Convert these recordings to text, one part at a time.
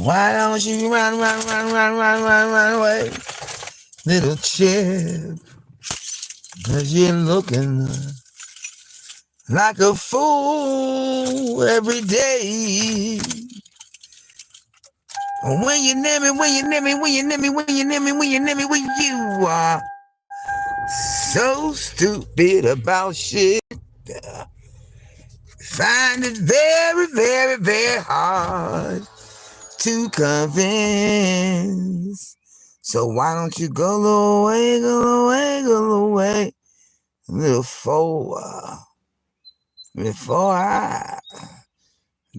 Why don't you run away, little chip? 'Cause you're looking like a fool every day. When you near me, when you are so stupid about shit. Find it very, very, very hard to convince. So why don't you go away, little before I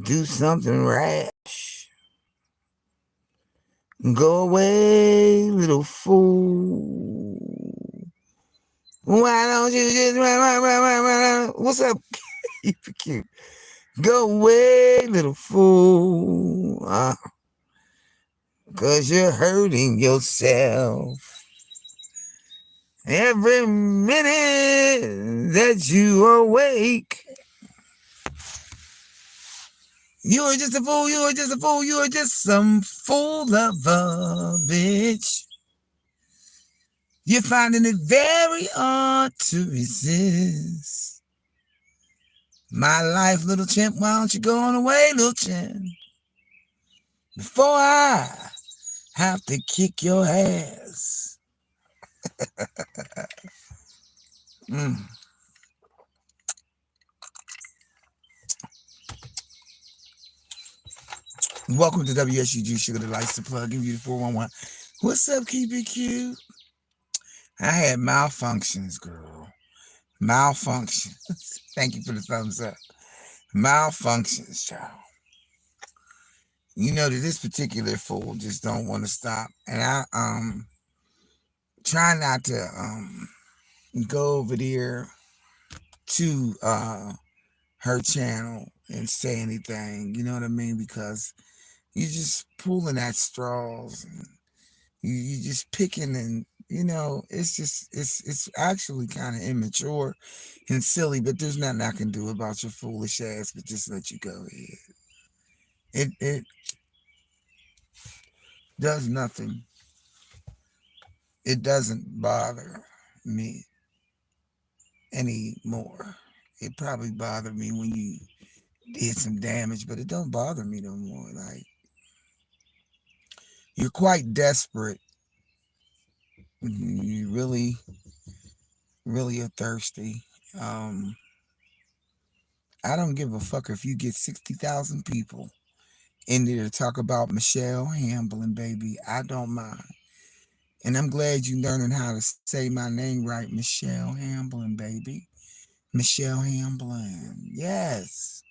do something rash. Go away, little fool. Why don't you just run? What's up? Keep it cute. Go away, little fool. 'Cause you're hurting yourself. Every minute that you awake. You are just a fool, you are just a fool, you are just some fool of a bitch. You're finding it very hard to resist. My life, little chimp, why don't you go on away, little chimp? Before I have to kick your ass. Welcome to WSUG Sugar the Lights to Plug. Give you the 411. What's up, keep it cute? I had malfunctions, girl. Malfunctions. Thank you for the thumbs up. Malfunctions, child. You know that this particular fool just don't want to stop. And I try not to go over there to her channel and say anything, you know what I mean? Because you're just pulling at straws and you just picking, and you know, it's actually kind of immature and silly, but there's nothing I can do about your foolish ass but just let you go ahead. It does nothing. It doesn't bother me anymore. It probably bothered me when you did some damage, but it don't bother me no more. Like, you're quite desperate. You really are thirsty. I don't give a fuck if you get 60,000 people in there to talk about Michelle Hamblin, baby. I don't mind. And I'm glad you learning how to say my name right, Michelle Hamblin, baby. Michelle Hamblin. Yes.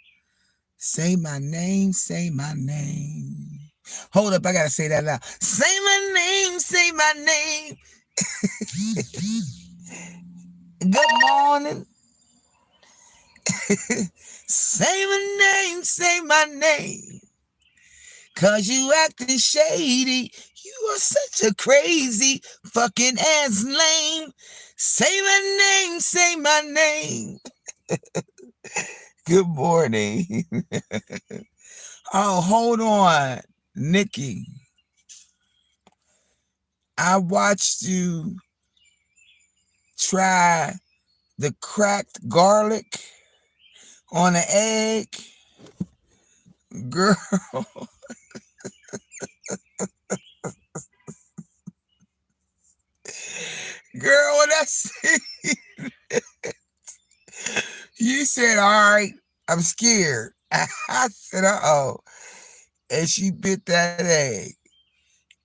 Say my name, say my name. Hold up, I gotta say that loud. Say my name, say my name. Good morning. Say my name. 'Cause you acting shady. You are such a crazy fucking ass lame. Say my name. Good morning. Oh, hold on, Nikki. I watched you try the cracked garlic on an egg. Girl. Girl, when I see you said, all right, I'm scared. I said, uh-oh. And she bit that egg.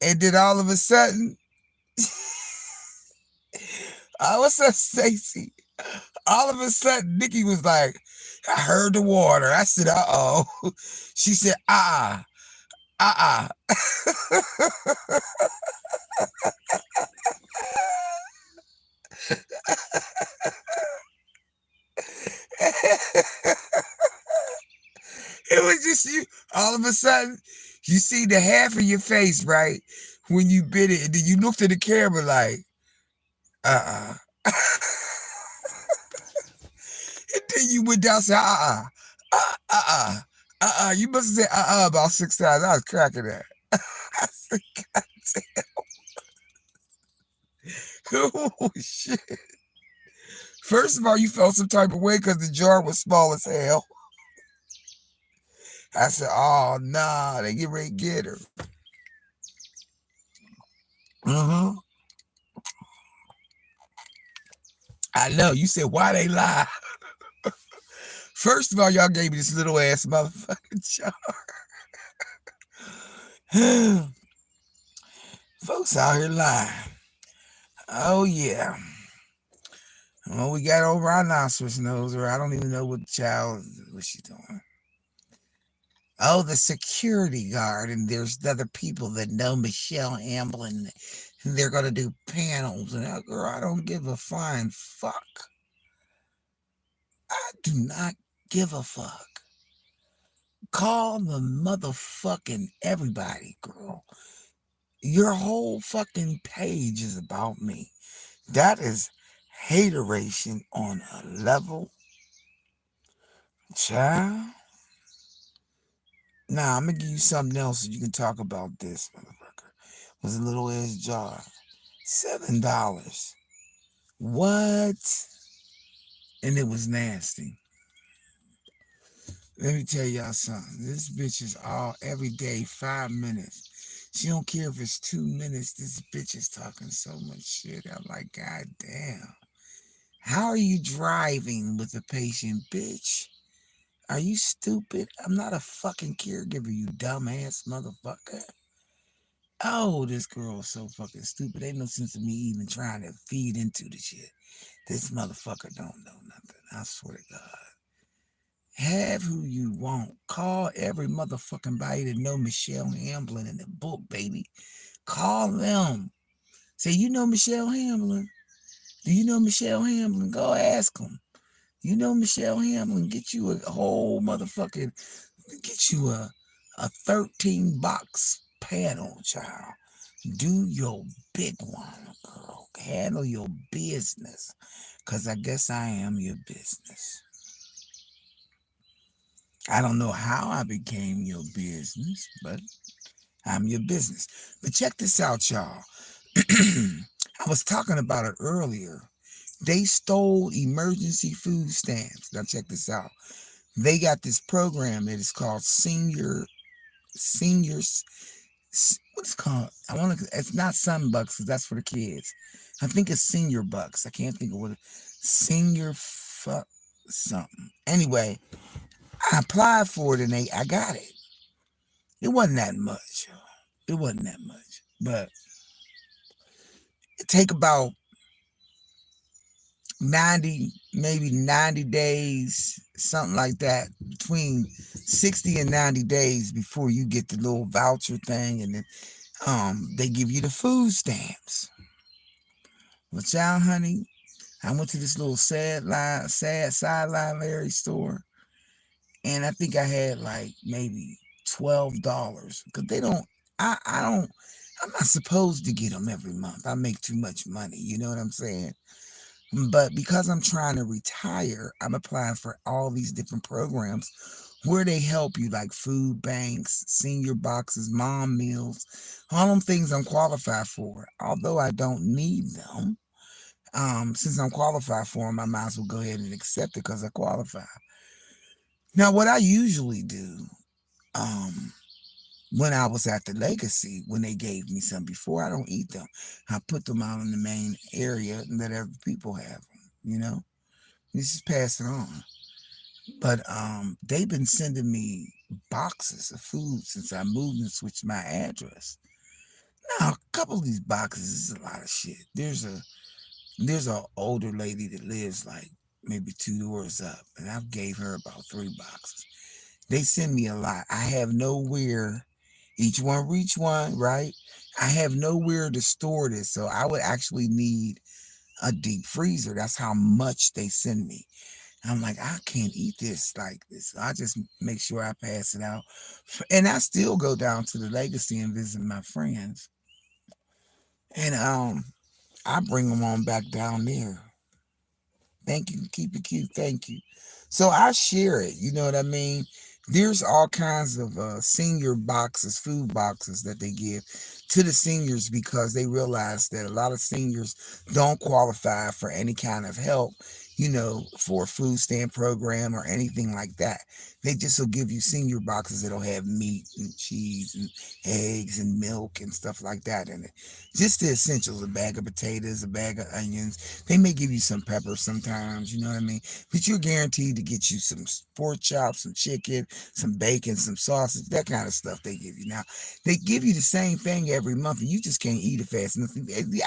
And then all of a sudden, what's up, Stacey? All of a sudden, Nikki was like, I heard the water. I said, uh-oh. She said, It was just you. All of a sudden, you see the half of your face, right? When you bit it, and then you looked at the camera like, and then you went down and said, You must have said, about 6 times. I was cracking that. I said, oh shit. First of all, you felt some type of way because the jar was small as hell. I said, oh nah, they get ready to get her. Mm-hmm. I know. You said why they lie. First of all, y'all gave me this little ass motherfucking jar. Folks out here lying. Oh yeah. Well, we got old rhinoceros nose, or I don't even know what child what she doing. Oh, the security guard, and there's other people that know Michelle Hamlin, and they're gonna do panels. And girl, I don't give a flying fuck. I do not give a fuck. Call the motherfucking everybody, girl. Your whole fucking page is about me. That is hateration on a level, child. Now I'm gonna give you something else so you can talk about this, motherfucker. It was a little ass jar. $7. What? And it was nasty. Let me tell y'all something. This bitch is all every day, 5 minutes. She don't care if it's 2 minutes. This bitch is talking so much shit. I'm like, God damn. How are you driving with a patient, bitch? Are you stupid? I'm not a fucking caregiver, you dumbass motherfucker. Oh, this girl is so fucking stupid. Ain't no sense of me even trying to feed into the shit. This motherfucker don't know nothing. I swear to God. Have who you want. Call every motherfucking body that know Michelle Hamlin in the book, baby. Call them. Say, you know Michelle Hamlin? Do you know Michelle Hamlin? Go ask them. You know Michelle Hamlin? Get you a whole motherfucking, get you a 13 box panel, child. Do your big one, girl. Handle your business. Because I guess I am your business. I don't know how I became your business, but I'm your business. But check this out, y'all. I was talking about it earlier. They stole emergency food stamps. Now check this out. They got this program that is called seniors. What's it called? I want to. It's not Sun Bucks because that's for the kids. I think it's Senior Bucks. I can't think of what. Senior fuck something. Anyway, I applied for it and I got it. It wasn't that much. It wasn't that much, but it take about 90, maybe 90 days, something like that, between 60 and 90 days before you get the little voucher thing, and then they give you the food stamps. Well, child, honey, I went to this little sad sideline Larry store, and I think I had like maybe $12 because they don't. I don't. I'm not supposed to get them every month. I make too much money. You know what I'm saying? But because I'm trying to retire, I'm applying for all these different programs where they help you, like food banks, senior boxes, mom meals, all them things I'm qualified for. Although I don't need them, since I'm qualified for them, I might as well go ahead and accept it because I qualify. Now, what I usually do, um, when I was at the Legacy, when they gave me some before, I don't eat them. I put them out in the main area and let other people have them. You know, you just pass it on. But they've been sending me boxes of food since I moved and switched my address. Now, a couple of these boxes is a lot of shit. There's a older lady that lives like maybe 2 doors up, and I've gave her about 3 boxes. They send me a lot. I have nowhere, each one reach one, right? I have nowhere to store this, so I would actually need a deep freezer. That's how much they send me. I'm like, I can't eat this like this. I just make sure I pass it out. And I still go down to the Legacy and visit my friends. And I bring them on back down there. Thank you. Keep it cute. Thank you. So I share it. You know what I mean? There's all kinds of senior boxes, food boxes that they give to the seniors because they realize that a lot of seniors don't qualify for any kind of help, for a food stamp program or anything like that. They just will give you senior boxes that'll have meat and cheese and eggs and milk and stuff like that in it. Just the essentials, a bag of potatoes, a bag of onions. They may give you some pepper sometimes, you know what I mean? But you're guaranteed to get you some pork chops, some chicken, some bacon, some sausage, that kind of stuff they give you. Now, they give you the same thing every month, and you just can't eat it fast enough.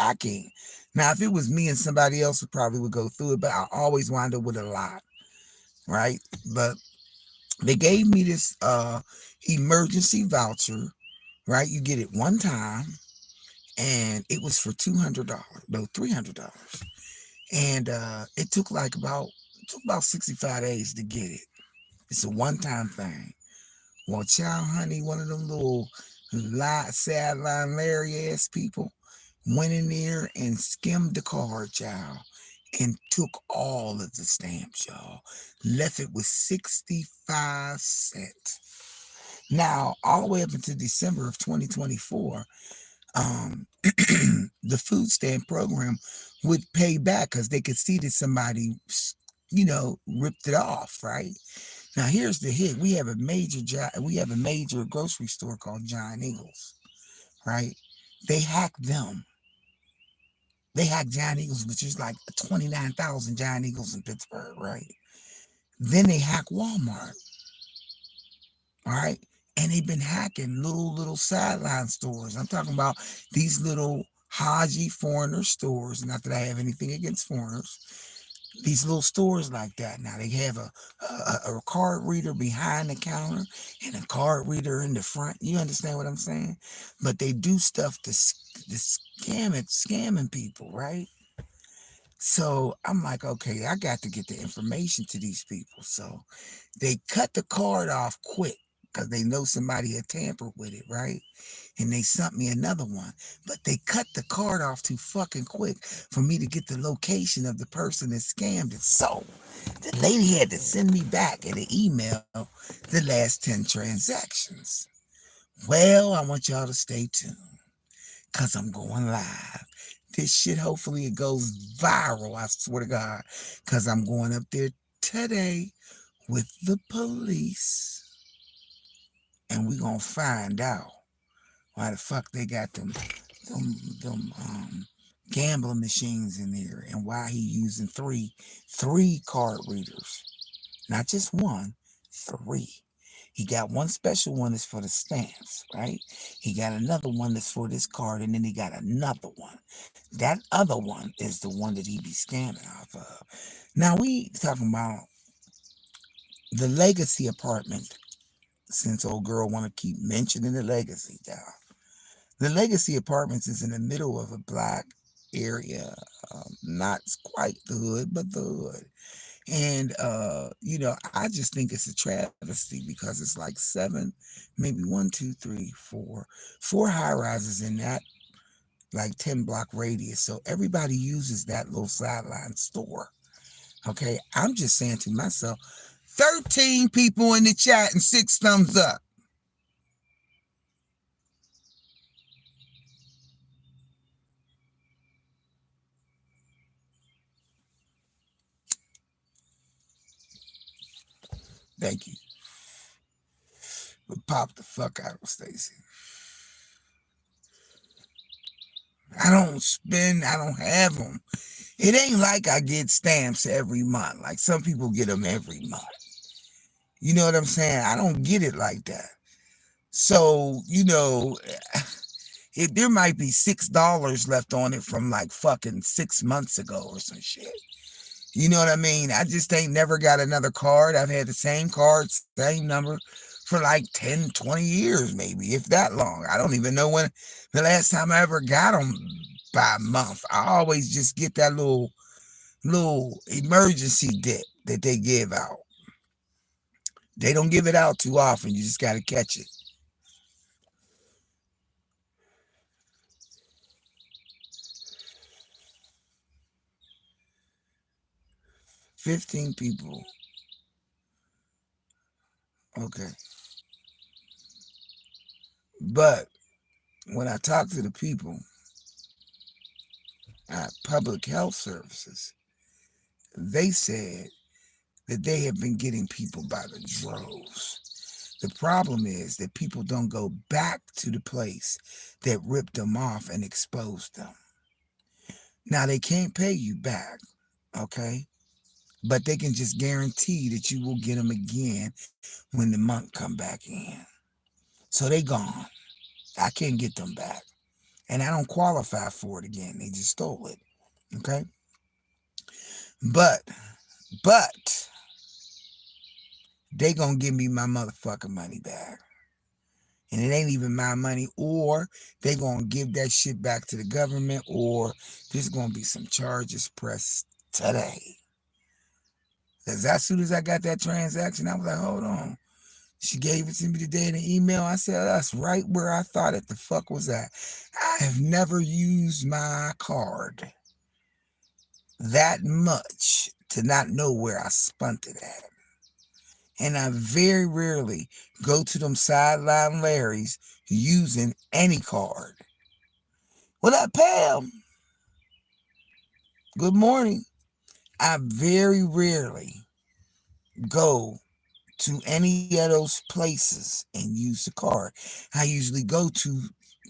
I can't. Now, if it was me and somebody else, we probably would go through it, but I always wind up with a lot, right? But they gave me this emergency voucher, right? You get it one time, and it was for $200, no, $300, and it took about 65 days to get it. It's a one-time thing. Well, child, honey, one of them little sideline Larry ass people went in there and skimmed the card, child, and took all of the stamps, y'all. Left it with 65 cents. Now, all the way up until December of 2024, the food stamp program would pay back because they could see that somebody, ripped it off, right? Now here's the hit. We have a major grocery store called Giant Eagles, right? They hacked them. They hacked Giant Eagles, which is like 29,000 Giant Eagles in Pittsburgh, right? Then they hacked Walmart, all right? And they've been hacking little sideline stores. I'm talking about these little Haji foreigner stores. Not that I have anything against foreigners, these little stores like that. Now they have a card reader behind the counter and a card reader in the front. You understand what I'm saying? But they do stuff to scamming people, right? So I'm like, okay, I got to get the information to these people. So they cut the card off quick because they know somebody had tampered with it, right? And they sent me another one. But they cut the card off too fucking quick for me to get the location of the person that scammed it. So the lady had to send me back in an email the last 10 transactions. Well, I want y'all to stay tuned because I'm going live. This shit, hopefully, it goes viral. I swear to God, because I'm going up there today with the police, and we gonna find out why the fuck they got them gambling machines in there, and why he using three card readers, not just one, three. He got one special one that's for the stamps, right? He got another one that's for this card, and then he got another one. That other one is the one that he be scamming off of. Now we talking about the legacy apartment, since old girl want to keep mentioning the legacy down. The legacy apartments is in the middle of a black area, not quite the hood, but the hood. And I just think it's a travesty because it's like seven, maybe one, two, three, four high rises in that like 10 block radius. So everybody uses that little sideline store. Okay. I'm just saying to myself, 13 people in the chat and 6 thumbs up. Thank you. But pop the fuck out of Stacy. I don't have them. It ain't like I get stamps every month. Like some people get them every month. You know what I'm saying? I don't get it like that. So, if there might be $6 left on it from like fucking 6 months ago or some shit. You know what I mean? I just ain't never got another card. I've had the same card, same number for like 10, 20 years, maybe, if that long. I don't even know when the last time I ever got them by month. I always just get that little emergency dip that they give out. They don't give it out too often. You just got to catch it. 15 people. Okay. But when I talk to the people at public health services, they said that they have been getting people by the droves. The problem is that people don't go back to the place that ripped them off and exposed them. Now, they can't pay you back, okay? But they can just guarantee that you will get them again when the month come back in. So they gone. I can't get them back. And I don't qualify for it again. They just stole it. Okay? But, but, they gonna give me my motherfucking money back. And it ain't even my money, or they gonna give that shit back to the government, or there's gonna be some charges pressed today. Because as soon as I got that transaction, I was like, hold on. She gave it to me today in an email. I said, that's right where I thought it the fuck was at. I have never used my card that much to not know where I spent it at. And I very rarely go to them sideline Larrys using any card. What up, Pam? Good morning. I very rarely go to any of those places and use the card. I usually go to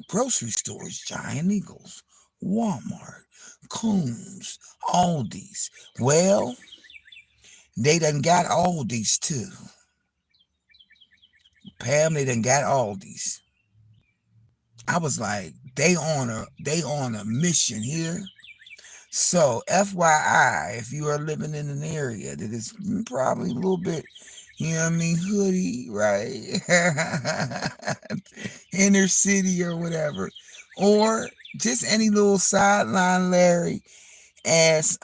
grocery stores, Giant Eagles, Walmart, Coons, Aldi's. Well, they done got Aldi's too. Pam, they done got Aldi's. I was like, they on a mission here. So FYI, if you are living in an area that is probably a little bit, you know what I mean, hoodie, right? Inner city or whatever. Or just any little sideline Larry ass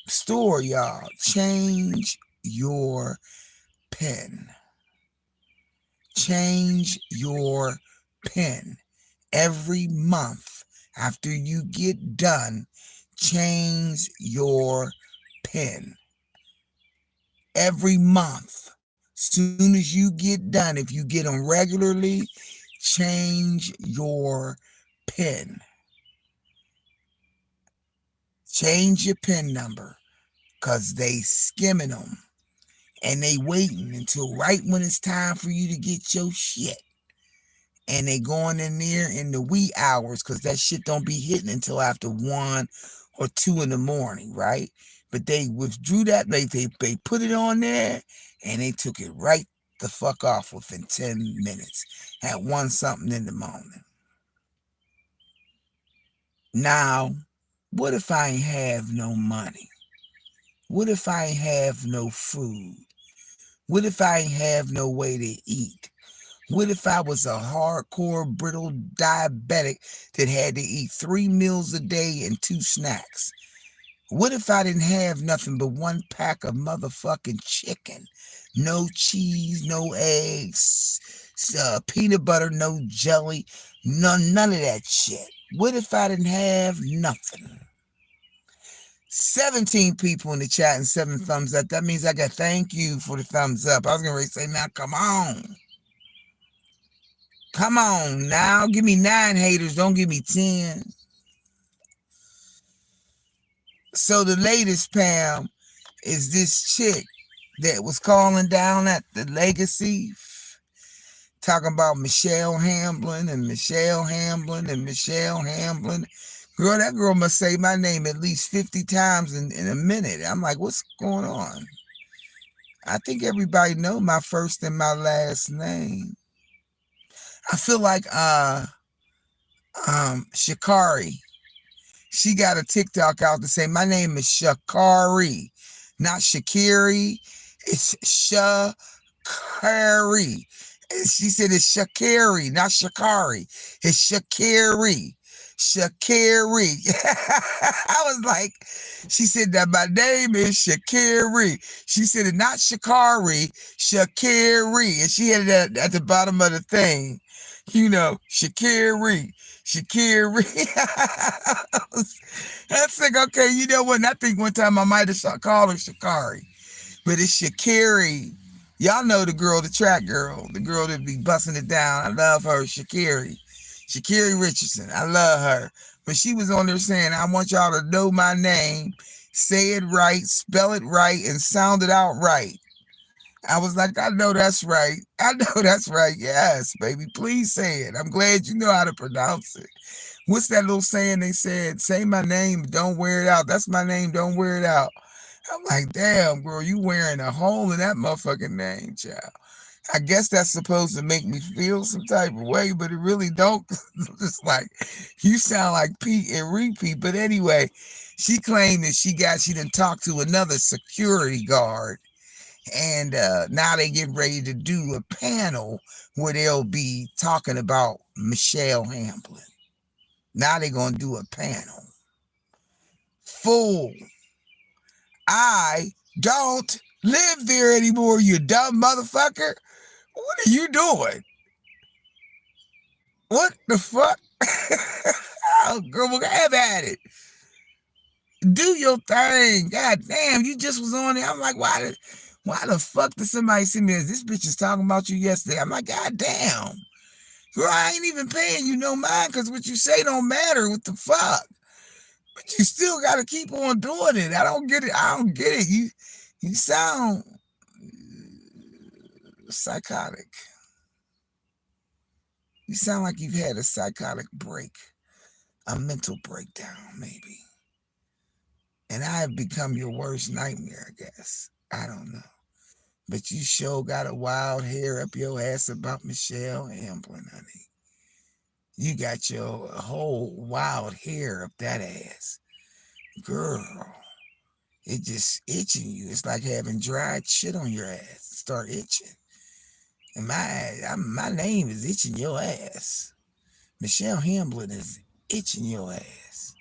store, y'all. Change your pen. Change your pen. Every month after you get done, change your pen. Every month. Soon as you get done, if you get them regularly, change your pen. Change your pen number, because they skimming them. And they waiting until right when it's time for you to get your shit. And they going in there in the wee hours, because that shit don't be hitting until after 1 or 2 in the morning, right? But they withdrew that, they put it on there, and they took it right the fuck off within 10 minutes at 1 something in the morning. Now, what if I ain't have no money? What if I ain't have no food? What if I ain't have no way to eat? What if I was a hardcore brittle diabetic that had to eat 3 meals a day and 2 snacks? What if I didn't have nothing but 1 pack of motherfucking chicken? No cheese, no eggs, peanut butter, no jelly, none of that shit. What if I didn't have nothing? 17 people in the chat and 7 thumbs up. That means I got thank you for the thumbs up. I was going to say, now come on. Come on now. Give me 9 haters. Don't give me 10. So the latest, Pam, is this chick that was calling down at the Legacy, talking about Michelle Hamblin and Michelle Hamblin and Michelle Hamblin. Girl, that girl must say my name at least 50 times in a minute. I'm like, what's going on? I think everybody know my first and my last name. I feel like Shakari. She got a TikTok out to say my name is Shakari, not Shakiri. It's Shakari. And she said it's Shakari, not Shakari. It's Shakiri. Shakiri. I was like, she said that my name is Shakiri. She said it not Shakari, Shakiri. And she had it at the bottom of the thing. You know, Shakiri. Shakiri. I think, okay, you know what? I think one time I might have called her Shakari. But it's Shakiri. Y'all know the girl, the track girl, the girl that be busting it down. I love her, Shakiri Richardson. I love her. But she was on there saying, I want y'all to know my name, say it right, spell it right, and sound it out right. I was like, I know that's right. I know that's right. Yes, baby. Please say it. I'm glad you know how to pronounce it. What's that little saying they said? Say my name, don't wear it out. That's my name, don't wear it out. I'm like, damn, girl, you wearing a hole in that motherfucking name, child. I guess that's supposed to make me feel some type of way, but it really don't. It's like, you sound like Pete and repeat. But anyway, she claimed that she didn't talk to another security guard, and now they get ready to do a panel where they'll be talking about Michelle Hamblin. Now they're gonna do a panel. Fool. I don't live there anymore, you dumb motherfucker. What are you doing? What the fuck? Oh, girl, we'll have at it. Do your thing. God damn, you just was on there. I'm like, why the fuck did somebody send me this bitch is talking about you yesterday? I'm like, God damn. Girl, I ain't even paying you no mind because what you say don't matter. What the fuck? But you still got to keep on doing it. I don't get it. I don't get it. You sound psychotic. You sound like you've had a psychotic break, a mental breakdown, maybe. And I have become your worst nightmare, I guess. I don't know. But you sure got a wild hair up your ass about Michelle Hamblin, honey. You got your whole wild hair up that ass. Girl, it just itching you. It's like having dried shit on your ass. Start itching. And my name is itching your ass. Michelle Hamblin is itching your ass.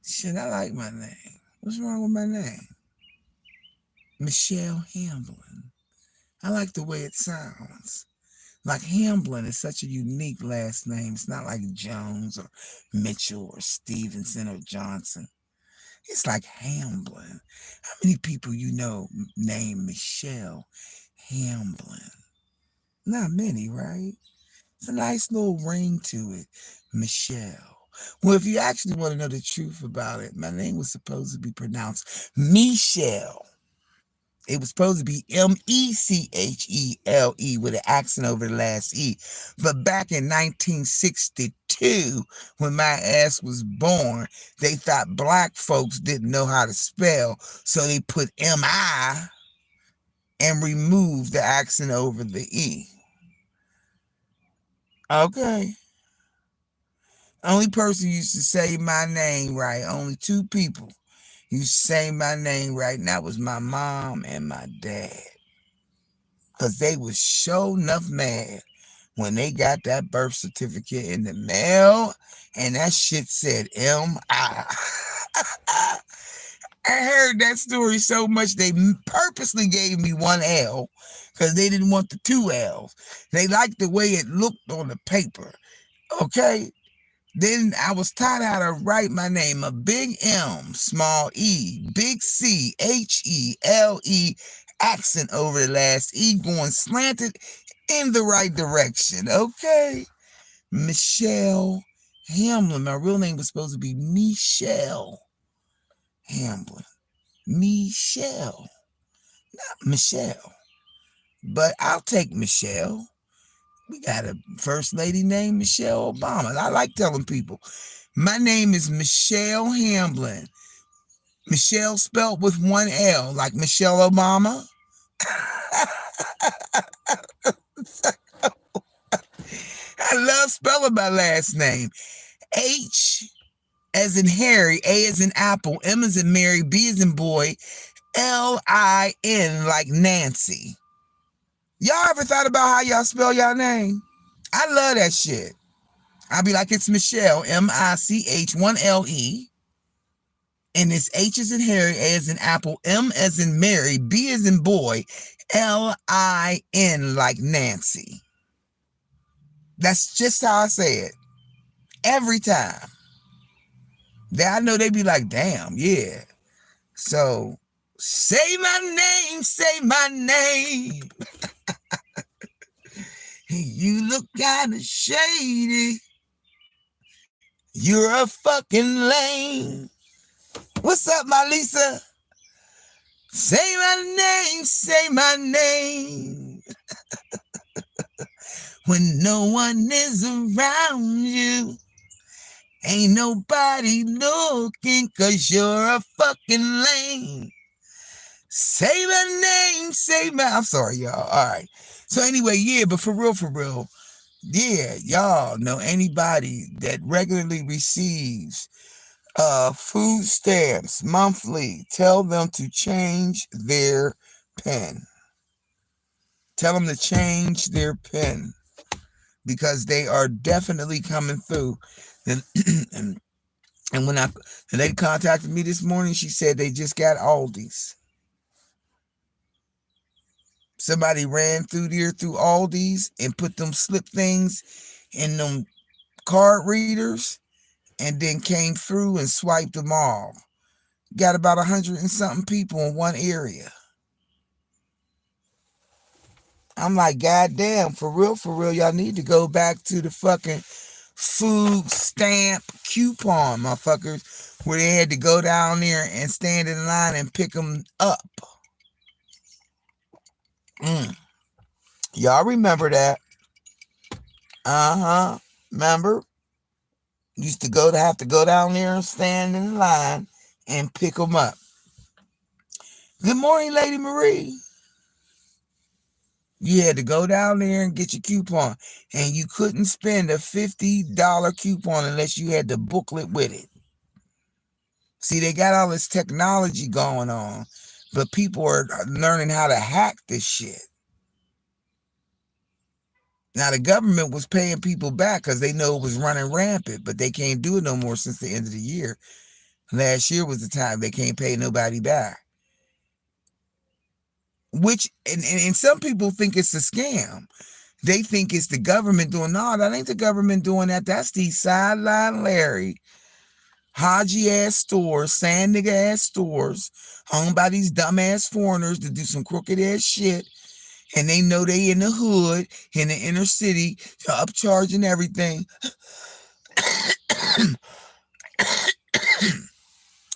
Shit, I like my name. What's wrong with my name? Michelle Hamblin. I like the way it sounds. Like Hamblin is such a unique last name. It's not like Jones or Mitchell or Stevenson or Johnson. It's like Hamblin. How many people you know named Michelle Hamblin? Not many, right? It's a nice little ring to it. Michelle. Well, if you actually want to know the truth about it, my name was supposed to be pronounced Michelle. It was supposed to be Mechele with an accent over the last E. But back in 1962, when my ass was born, they thought black folks didn't know how to spell, so they put MI and removed the accent over the E. Okay. Only person used to say my name right, only two people used to say my name right, and that was my mom and my dad. Because they was sure enough mad when they got that birth certificate in the mail and that shit said M.I. I heard that story so much they purposely gave me one L because they didn't want the two L's. They liked the way it looked on the paper. Okay? Then I was taught how to write my name, a big M, small E, big C, Hele, accent over the last E, going slanted in the right direction. Okay? Michelle Hamblin. My real name was supposed to be Michelle Hamblin. Michelle, not Michelle. But I'll take Michelle. We got a first lady named Michelle Obama. I like telling people, my name is Michelle Hamblin. Michelle spelled with one L, like Michelle Obama. I love spelling my last name. H as in Harry, A as in Apple, M as in Mary, B as in boy, Lin like Nancy. Y'all ever thought about how y'all spell y'all name? I love that shit. I'll be like, it's Michelle, Mich, one Le. And it's H as in Harry, A as in Apple, M as in Mary, B as in boy, Lin like Nancy. That's just how I say it. Every time. I know they be like, damn, yeah. So Say my name, say my name. You look kind of shady. You're a fucking lame. What's up, my Lisa? Say my name, say my name. When no one is around you, ain't nobody looking, 'cause you're a fucking lame. Say my name, say my... I'm sorry, y'all. All right. So anyway, yeah, but for real, yeah, y'all know anybody that regularly receives food stamps monthly, tell them to change their PIN. Tell them to change their PIN, because they are definitely coming through. And, and when the lady contacted me this morning, she said they just got Aldi's. Somebody ran through there through Aldi's and put them slip things in them card readers, and then came through and swiped them all. Got about 100 and something people in one area. I'm like, God damn, for real, y'all need to go back to the fucking food stamp coupon, motherfuckers, where they had to go down there and stand in line and pick them up. Y'all remember that? Remember? Used to have to go down there and stand in line and pick them up. Good morning, Lady Marie. You had to go down there and get your coupon, and you couldn't spend a $50 coupon unless you had the booklet with it. See, they got all this technology going on, but people are learning how to hack this shit. Now, the government was paying people back because they know it was running rampant, but they can't do it no more since the end of the year. Last year was the time they can't pay nobody back. Which, and some people think it's a scam. They think it's the government doing... No, that ain't the government doing that. That's these sideline Larry, Haji ass stores, sand nigga ass stores, owned by these dumbass foreigners to do some crooked ass shit. And they know they in the hood, in the inner city, upcharging everything.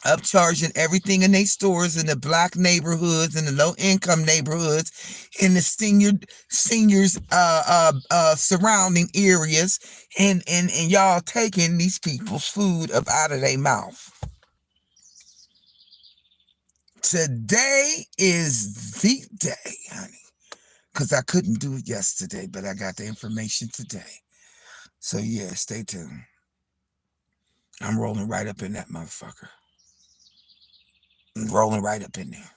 Upcharging everything in their stores in the black neighborhoods, in the low income neighborhoods, in the seniors surrounding areas, and y'all taking these people's food up out of their mouth. Today is the day, honey, because I couldn't do it yesterday, but I got the information today. So yeah, stay tuned. I'm rolling right up in that motherfucker. I'm rolling right up in there.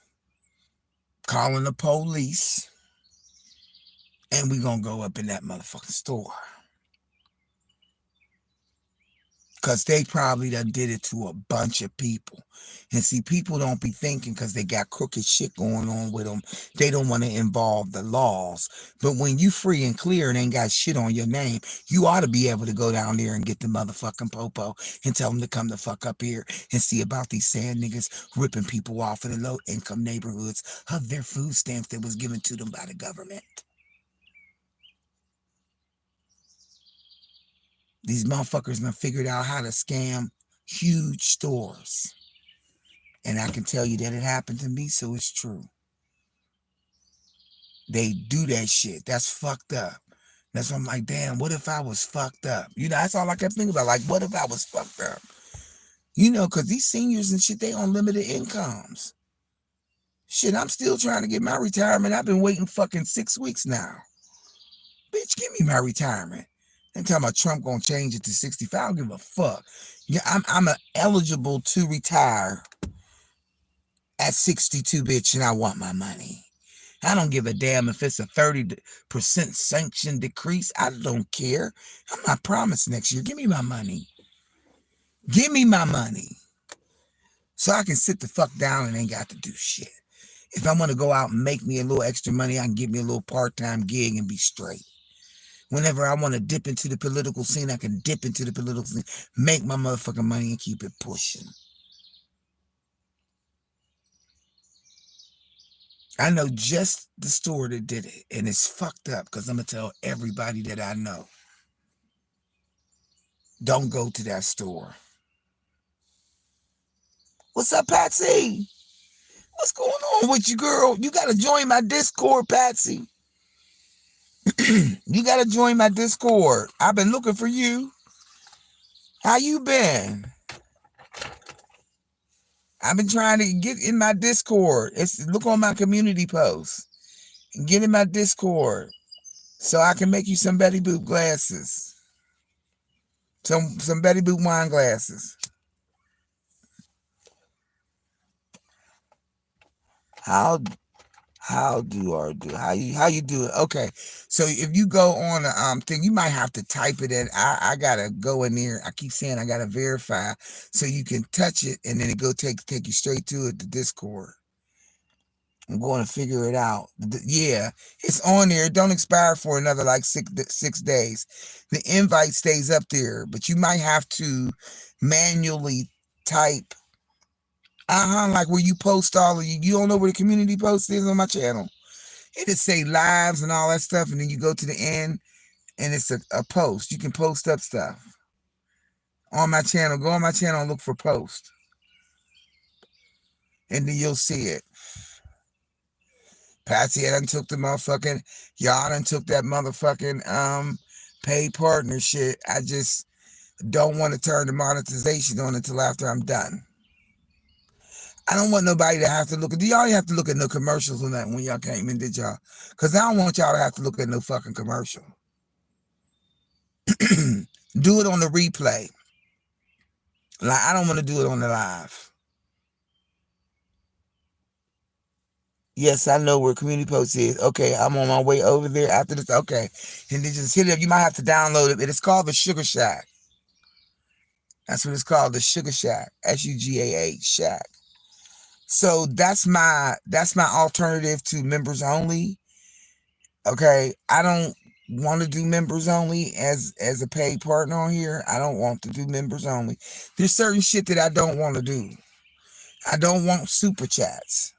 Calling the police. And we gonna go up in that motherfucking store. Because they probably done did it to a bunch of people. And see, people don't be thinking because they got crooked shit going on with them. They don't want to involve the laws. But when you free and clear and ain't got shit on your name, you ought to be able to go down there and get the motherfucking popo and tell them to come the fuck up here and see about these sand niggas ripping people off in the low income neighborhoods of their food stamps that was given to them by the government. These motherfuckers done figured out how to scam huge stores. And I can tell you that it happened to me, so it's true. They do that shit. That's fucked up. That's why I'm like, damn, what if I was fucked up? You know, that's all I kept thinking about. Like, what if I was fucked up? You know, because these seniors and shit, they on limited incomes. Shit, I'm still trying to get my retirement. I've been waiting fucking 6 weeks now. Bitch, give me my retirement. They talking about Trump gonna change it to 65. I don't give a fuck. Yeah, I'm eligible to retire at 62, bitch, and I want my money. I don't give a damn if it's a 30% sanction decrease. I don't care. I'm not promised next year. Give me my money. Give me my money. So I can sit the fuck down and ain't got to do shit. If I want to go out and make me a little extra money, I can give me a little part-time gig and be straight. Whenever I want to dip into the political scene, I can dip into the political scene, make my motherfucking money, and keep it pushing. I know just the store that did it, and it's fucked up because I'm gonna tell everybody that I know, don't go to that store. What's up, Patsy? What's going on with you, girl? You gotta join my Discord, Patsy. You gotta join my Discord. I've been looking for you. How you been? I've been trying to get in my Discord. Look on my community post and get in my Discord so I can make you some Betty Boop glasses, some Betty Boop wine glasses. How how you do it? Okay, so if you go on the thing, you might have to type it in. I gotta go in there. I keep saying I gotta verify so you can touch it and then it go take you straight to it, the Discord. I'm going to figure it out. Yeah, it's on there. It don't expire for another like 6 days. The invite stays up there, but you might have to manually type. Like where you post all of you don't know where the community post is on my channel. It'll say lives and all that stuff, and then you go to the end, and it's a post. You can post up stuff on my channel. Go on my channel and look for post, and then you'll see it. Patsy done took the motherfucking, y'all done took that motherfucking paid partner shit. I just don't want to turn the monetization on until after I'm done. I don't want nobody to have to look at, do y'all have to look at no commercials on that when y'all came in, did y'all? Because I don't want y'all to have to look at no fucking commercial. Do it on the replay. Like, I don't want to do it on the live. Yes, I know where community post is. Okay, I'm on my way over there after this. Okay, and then just hit it up. You might have to download it. It's called the Sugar Shack. That's what it's called, the Sugar Shack. SUGAH Shack. So that's my alternative to members only. Okay, I don't want to do members only as a paid partner on here. I don't want to do members only. There's certain shit that I don't want to do. I don't want super chats.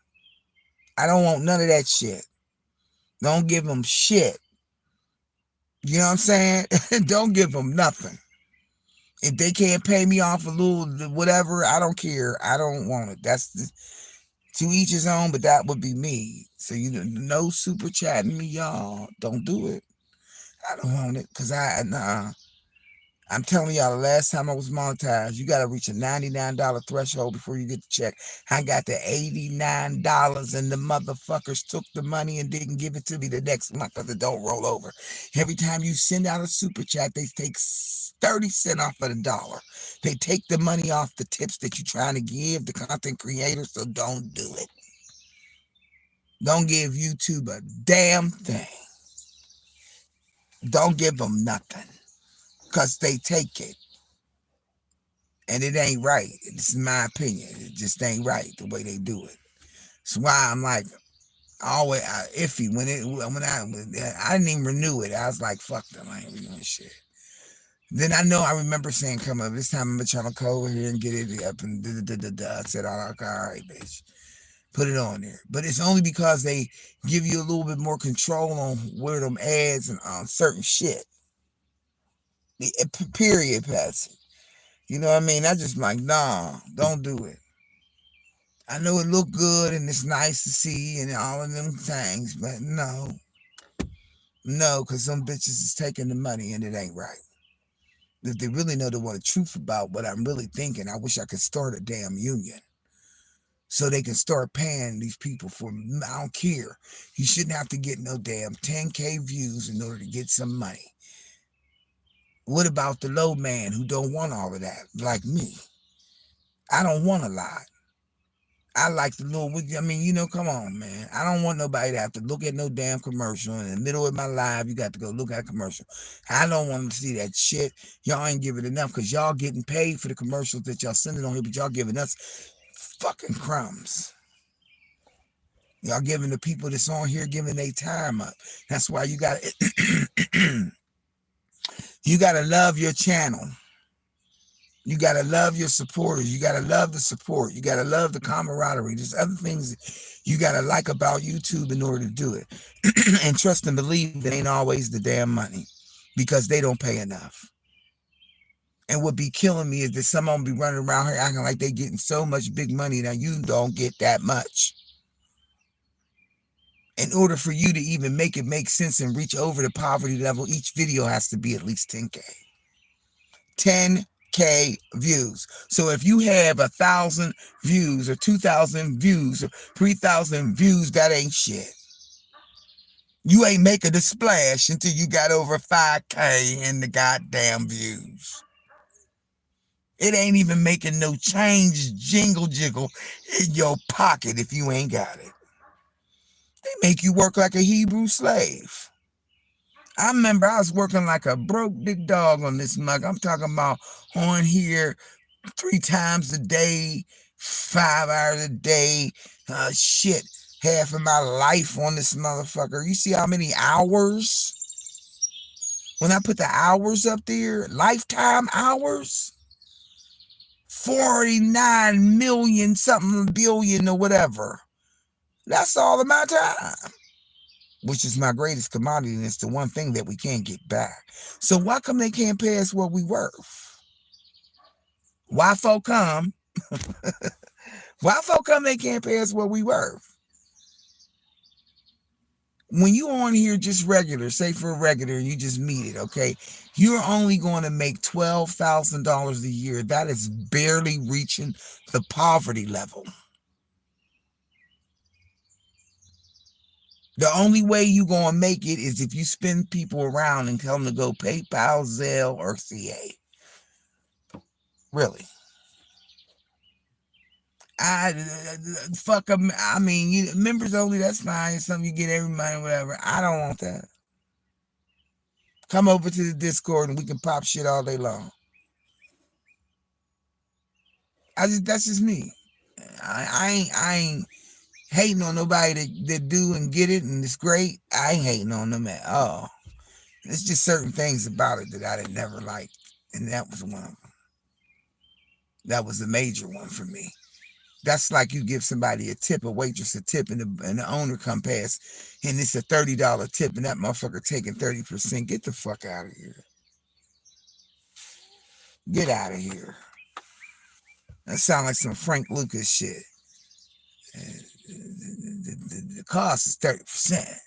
I don't want none of that shit. Don't give them shit. You know what I'm saying? Don't give them nothing. If they can't pay me off a little whatever, I don't care. I don't want it. To each his own, but that would be me. So no super chatting me, y'all. Don't do it. I don't want it because I'm telling y'all, the last time I was monetized, you got to reach a $99 threshold before you get the check. I got the $89 and the motherfuckers took the money and didn't give it to me the next month because it don't roll over. Every time you send out a super chat, they take 30 cents off of the dollar. They take the money off the tips that you're trying to give the content creators, so don't do it. Don't give YouTube a damn thing. Don't give them nothing. Because they take it. And it ain't right. This is my opinion. It just ain't right the way they do it. That's why I'm like, always iffy. When I didn't even renew it. I was like, fuck them. I ain't renewing shit. Then I remember saying, come up, this time I'm trying to come over here and get it up and I said, all right, bitch. Put it on there. But it's only because they give you a little bit more control on where them ads and on certain shit. Period, Patsy. You know what I mean? I just like, nah, don't do it. I know it look good and it's nice to see and all of them things, but no, because some bitches is taking the money and it ain't right. If they really know the truth about what I'm really thinking, I wish I could start a damn union so they can start paying these people for, I don't care. You shouldn't have to get no damn 10K views in order to get some money. What about the low man who don't want all of that, like me? I don't want a lot. I like the little, come on, man. I don't want nobody to have to look at no damn commercial. In the middle of my live, you got to go look at a commercial. I don't want to see that shit. Y'all ain't giving enough because y'all getting paid for the commercials that y'all sending on here, but y'all giving us fucking crumbs. Y'all giving the people that's on here, giving their time up. That's why you got you got to love your channel. You got to love your supporters. You got to love the support. You got to love the camaraderie. There's other things you got to like about YouTube in order to do it. And trust and believe it ain't always the damn money because they don't pay enough. And what be killing me is that some of them be running around here acting like they getting so much big money. Now you don't get that much. In order for you to even make it make sense and reach over the poverty level, each video has to be at least 10K. 10K views. So if you have 1,000 views or 2,000 views or 3,000 views, that ain't shit. You ain't making a splash until you got over 5K in the goddamn views. It ain't even making no change, jingle jiggle in your pocket if you ain't got it. They make you work like a Hebrew slave. I remember I was working like a broke big dog on this mug. I'm talking about on here 3 times a day, 5 hours a day. Shit, half of my life on this motherfucker. You see how many hours? When I put the hours up there, lifetime hours, 49 million something billion or whatever. That's all of my time, which is my greatest commodity, and it's the one thing that we can't get back. So why come they can't pay us what we worth? Why folk come? Why folk come they can't pay us what we worth? When you on here just regular, say for a regular, you just meet it, okay? You're only going to make $12,000 a year. That is barely reaching the poverty level. The only way you going to make it is if you spin people around and tell them to go PayPal, Zelle, or CA. Really. Fuck them. I mean, members only, that's fine. It's something you get every month or whatever. I don't want that. Come over to the Discord and we can pop shit all day long. That's just me. I ain't hating on nobody that do and get it and it's great. I ain't hating on them at all. It's just certain things about it that I didn't never like, and that was one of them. That was a major one for me. That's like you give somebody a tip, a waitress a tip, and the owner come past, and it's a $30 tip, and that motherfucker taking 30%. Get the fuck out of here. Get out of here. That sound like some Frank Lucas shit. The cost is 30%.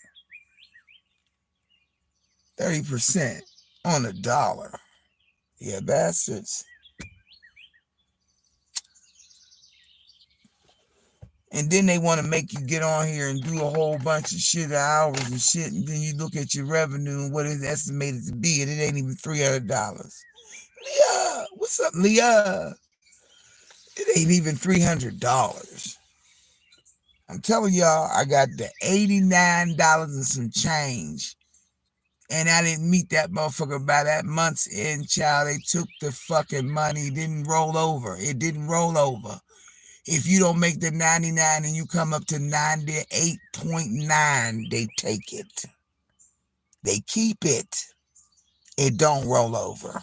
30% on a dollar. Yeah, bastards. And then they want to make you get on here and do a whole bunch of shit, hours and shit, and then you look at your revenue and what it's estimated to be, and it ain't even $300. Leah, what's up, Leah? It ain't even $300. I'm telling y'all, I got the $89 and some change. And I didn't meet that motherfucker by that month's end, child. They took the fucking money. It didn't roll over. It didn't roll over. If you don't make the 99 and you come up to 98.9, they take it. They keep it. It don't roll over.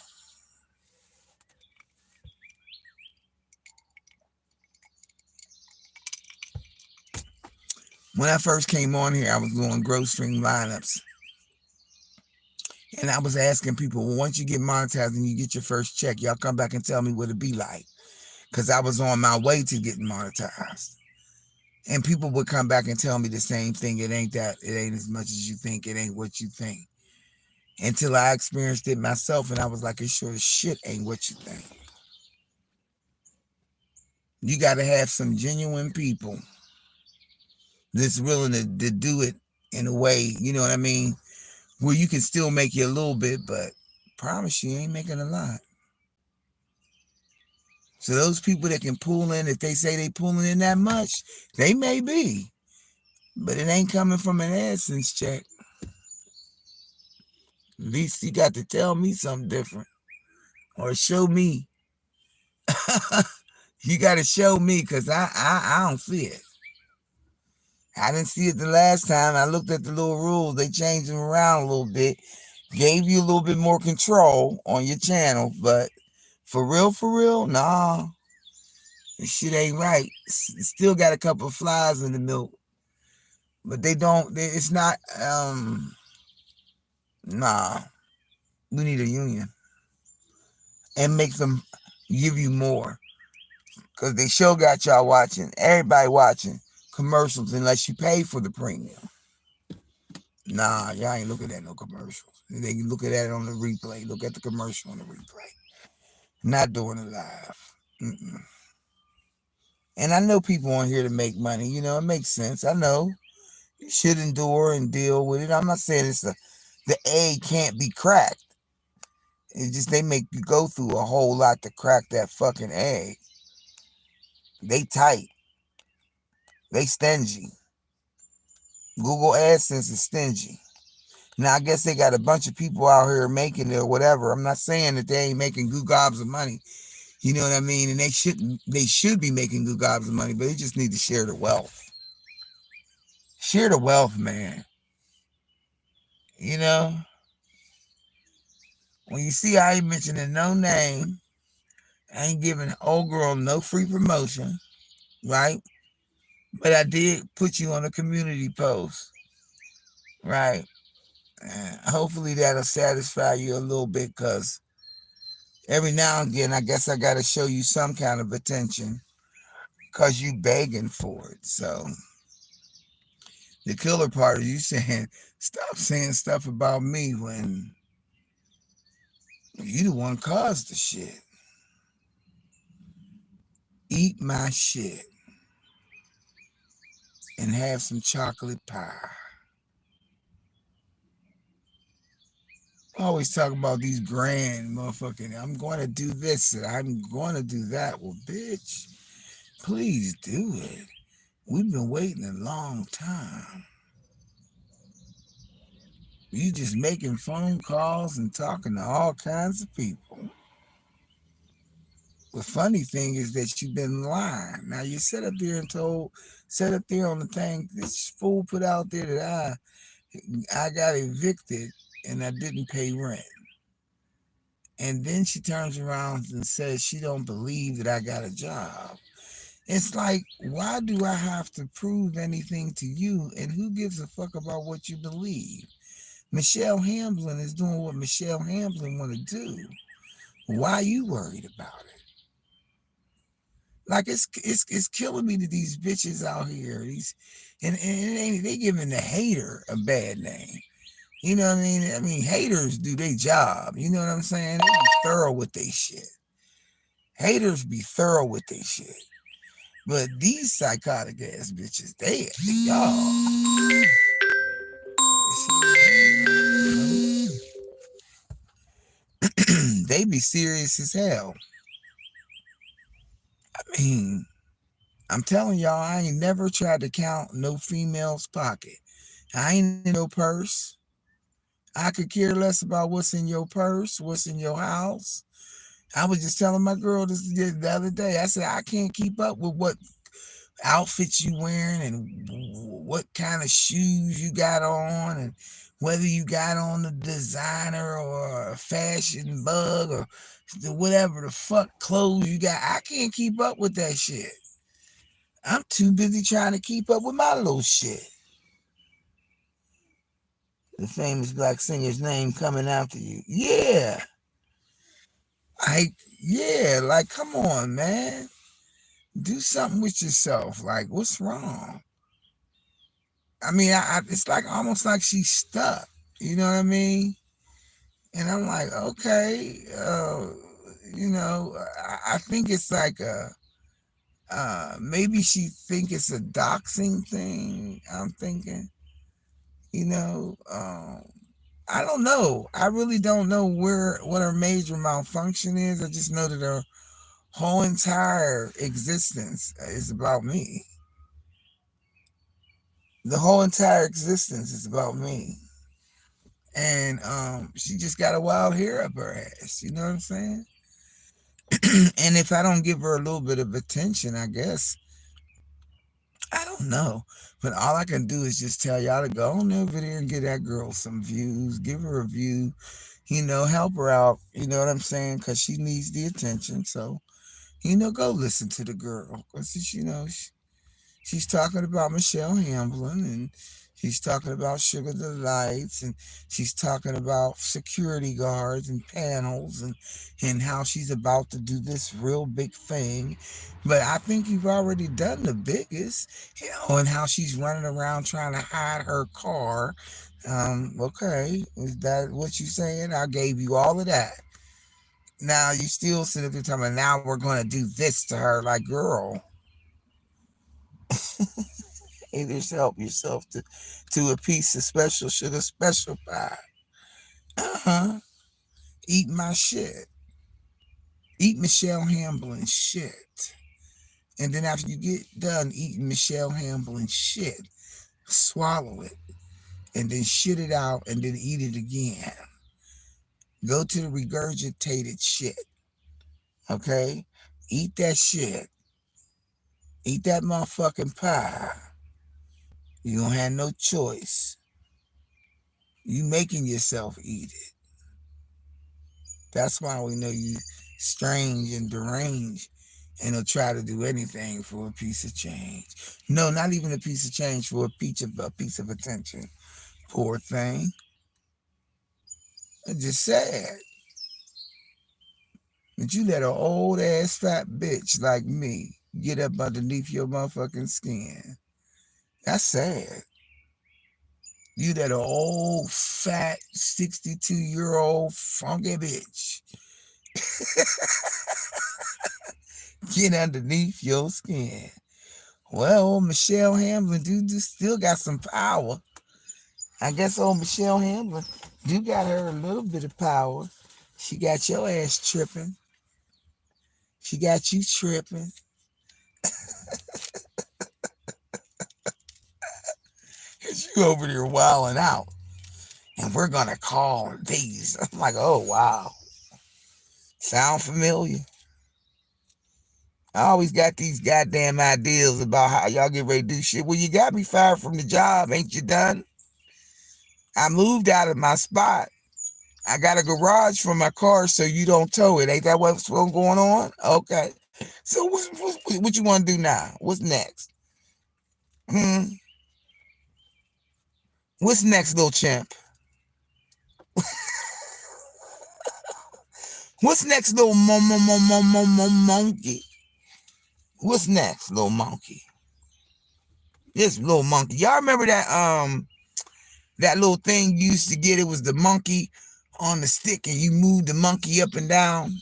When I first came on here, I was doing growth stream lineups. And I was asking people, well, once you get monetized and you get your first check, y'all come back and tell me what it be like. Because I was on my way to getting monetized. And people would come back and tell me the same thing. It ain't as much as you think. It ain't what you think. Until I experienced it myself and I was like, it sure as shit ain't what you think. You got to have some genuine people that's willing to do it in a way, you know what I mean, where you can still make you a little bit, but promise you ain't making a lot. So those people that can pull in, if they say they pulling in that much, they may be, but it ain't coming from an AdSense check. At least you got to tell me something different or show me. You got to show me because I don't see it. I didn't see it the last time. I looked at the little rules. They changed them around a little bit, gave you a little bit more control on your channel, but For real, nah, this shit ain't right. Still got a couple of flies in the milk, but they don't. It's not. Nah, we need a union and make them give you more, cause they sure got y'all watching. Everybody watching commercials unless you pay for the premium. Nah, y'all ain't looking at no commercials. They can look at that on the replay. Look at the commercial on the replay. Not doing it live. Mm-mm. And I know people on here to make money. You know, it makes sense. I know you should endure and deal with it. I'm not saying the egg can't be cracked. It's just they make you go through a whole lot to crack that fucking egg. They tight. They stingy. Google AdSense is stingy. Now I guess they got a bunch of people out here making it or whatever. I'm not saying that they ain't making good gobs of money. You know what I mean? And they should be making good gobs of money, but they just need to share the wealth. Share the wealth, man. You know? When you see I ain't mentioning no name, I ain't giving old girl no free promotion, right? But I did put you on a community post, right? Hopefully that'll satisfy you a little bit, because every now and again, I guess I got to show you some kind of attention because you begging for it. So the killer part is you saying, stop saying stuff about me when you the one caused the shit. Eat my shit and have some chocolate pie. Always talk about these grand motherfucking, I'm going to do this and I'm going to do that. Well, bitch, please do it. We've been waiting a long time. You just making phone calls and talking to all kinds of people. The funny thing is that you've been lying. Now you sit up there and set up there on the thing this fool put out there that I got evicted and I didn't pay rent. And then she turns around and says she don't believe that I got a job. It's like, why do I have to prove anything to you? And who gives a fuck about what you believe? Michelle Hamblin is doing what Michelle Hamblin want to do. Why are you worried about it? Like it's killing me that these bitches out here, and they giving the hater a bad name. You know what I mean? I mean, haters do their job. You know what I'm saying? They be thorough with their shit. Haters be thorough with their shit. But these psychotic ass bitches, y'all, they be serious as hell. I mean, I'm telling y'all, I ain't never tried to count no female's pocket. I ain't in no purse. I could care less about what's in your purse, what's in your house. I was just telling my girl this the other day. I said I can't keep up with what outfits you wearing and what kind of shoes you got on and whether you got on a designer or a fashion bug or whatever the fuck clothes you got. I can't keep up with that shit. I'm too busy trying to keep up with my little shit. The famous black singer's name coming after you. Yeah. Like, come on, man. Do something with yourself. Like, what's wrong? I mean, it's like almost like she's stuck. You know what I mean? And I'm like, okay, I think it's like maybe she think it's a doxing thing. I'm thinking, you know, I don't know. I really don't know what her major malfunction is. I just know that her whole entire existence is about me. The whole entire existence is about me. And she just got a wild hair up her ass. You know what I'm saying? And if I don't give her a little bit of attention, I guess, I don't know. But all I can do is just tell y'all to go on over there and get that girl some views. Give her a view. help her out. You know what I'm saying? Because she needs the attention. So, go listen to the girl. Because, she's talking about Michelle Hamlin, and she's talking about Sugar Delights, and she's talking about security guards and panels, and how she's about to do this real big thing. But I think you've already done the biggest, and how she's running around trying to hide her car. Okay, is that what you saying? I gave you all of that. Now you still sit up there talking about now we're going to do this to her. Like, girl, just help yourself to a piece of special sugar special pie. Uh-huh. Eat my shit. Eat Michelle Hamlin shit. And then after you get done eating Michelle Hamlin shit, swallow it. And then shit it out and then eat it again. Go to the regurgitated shit. Okay? Eat that shit. Eat that motherfucking pie. You don't have no choice. You making yourself eat it. That's why we know you strange and deranged and will try to do anything for a piece of change. No, not even a piece of change, for a piece of attention. Poor thing. It's just sad that you let an old ass fat bitch like me get up underneath your motherfucking skin. That's sad. You let an old fat 62-year-old funky bitch get underneath your skin. Well, old Michelle Hamlin still got some power. I guess old Michelle Hamlin do got her a little bit of power. She got your ass tripping. She got you tripping. Cause you over there wilding out. And we're gonna call these. I'm like, oh wow. Sound familiar? I always got these goddamn ideas about how y'all get ready to do shit. Well, you got me fired from the job, ain't you done? I moved out of my spot. I got a garage for my car so you don't tow it. Ain't that what's going on? Okay. So what you want to do now? What's next? What's next, little chimp? What's next, little monkey? What's next, little monkey? This little monkey. Y'all remember that little thing you used to get? It was the monkey on the stick, and you moved the monkey up and down.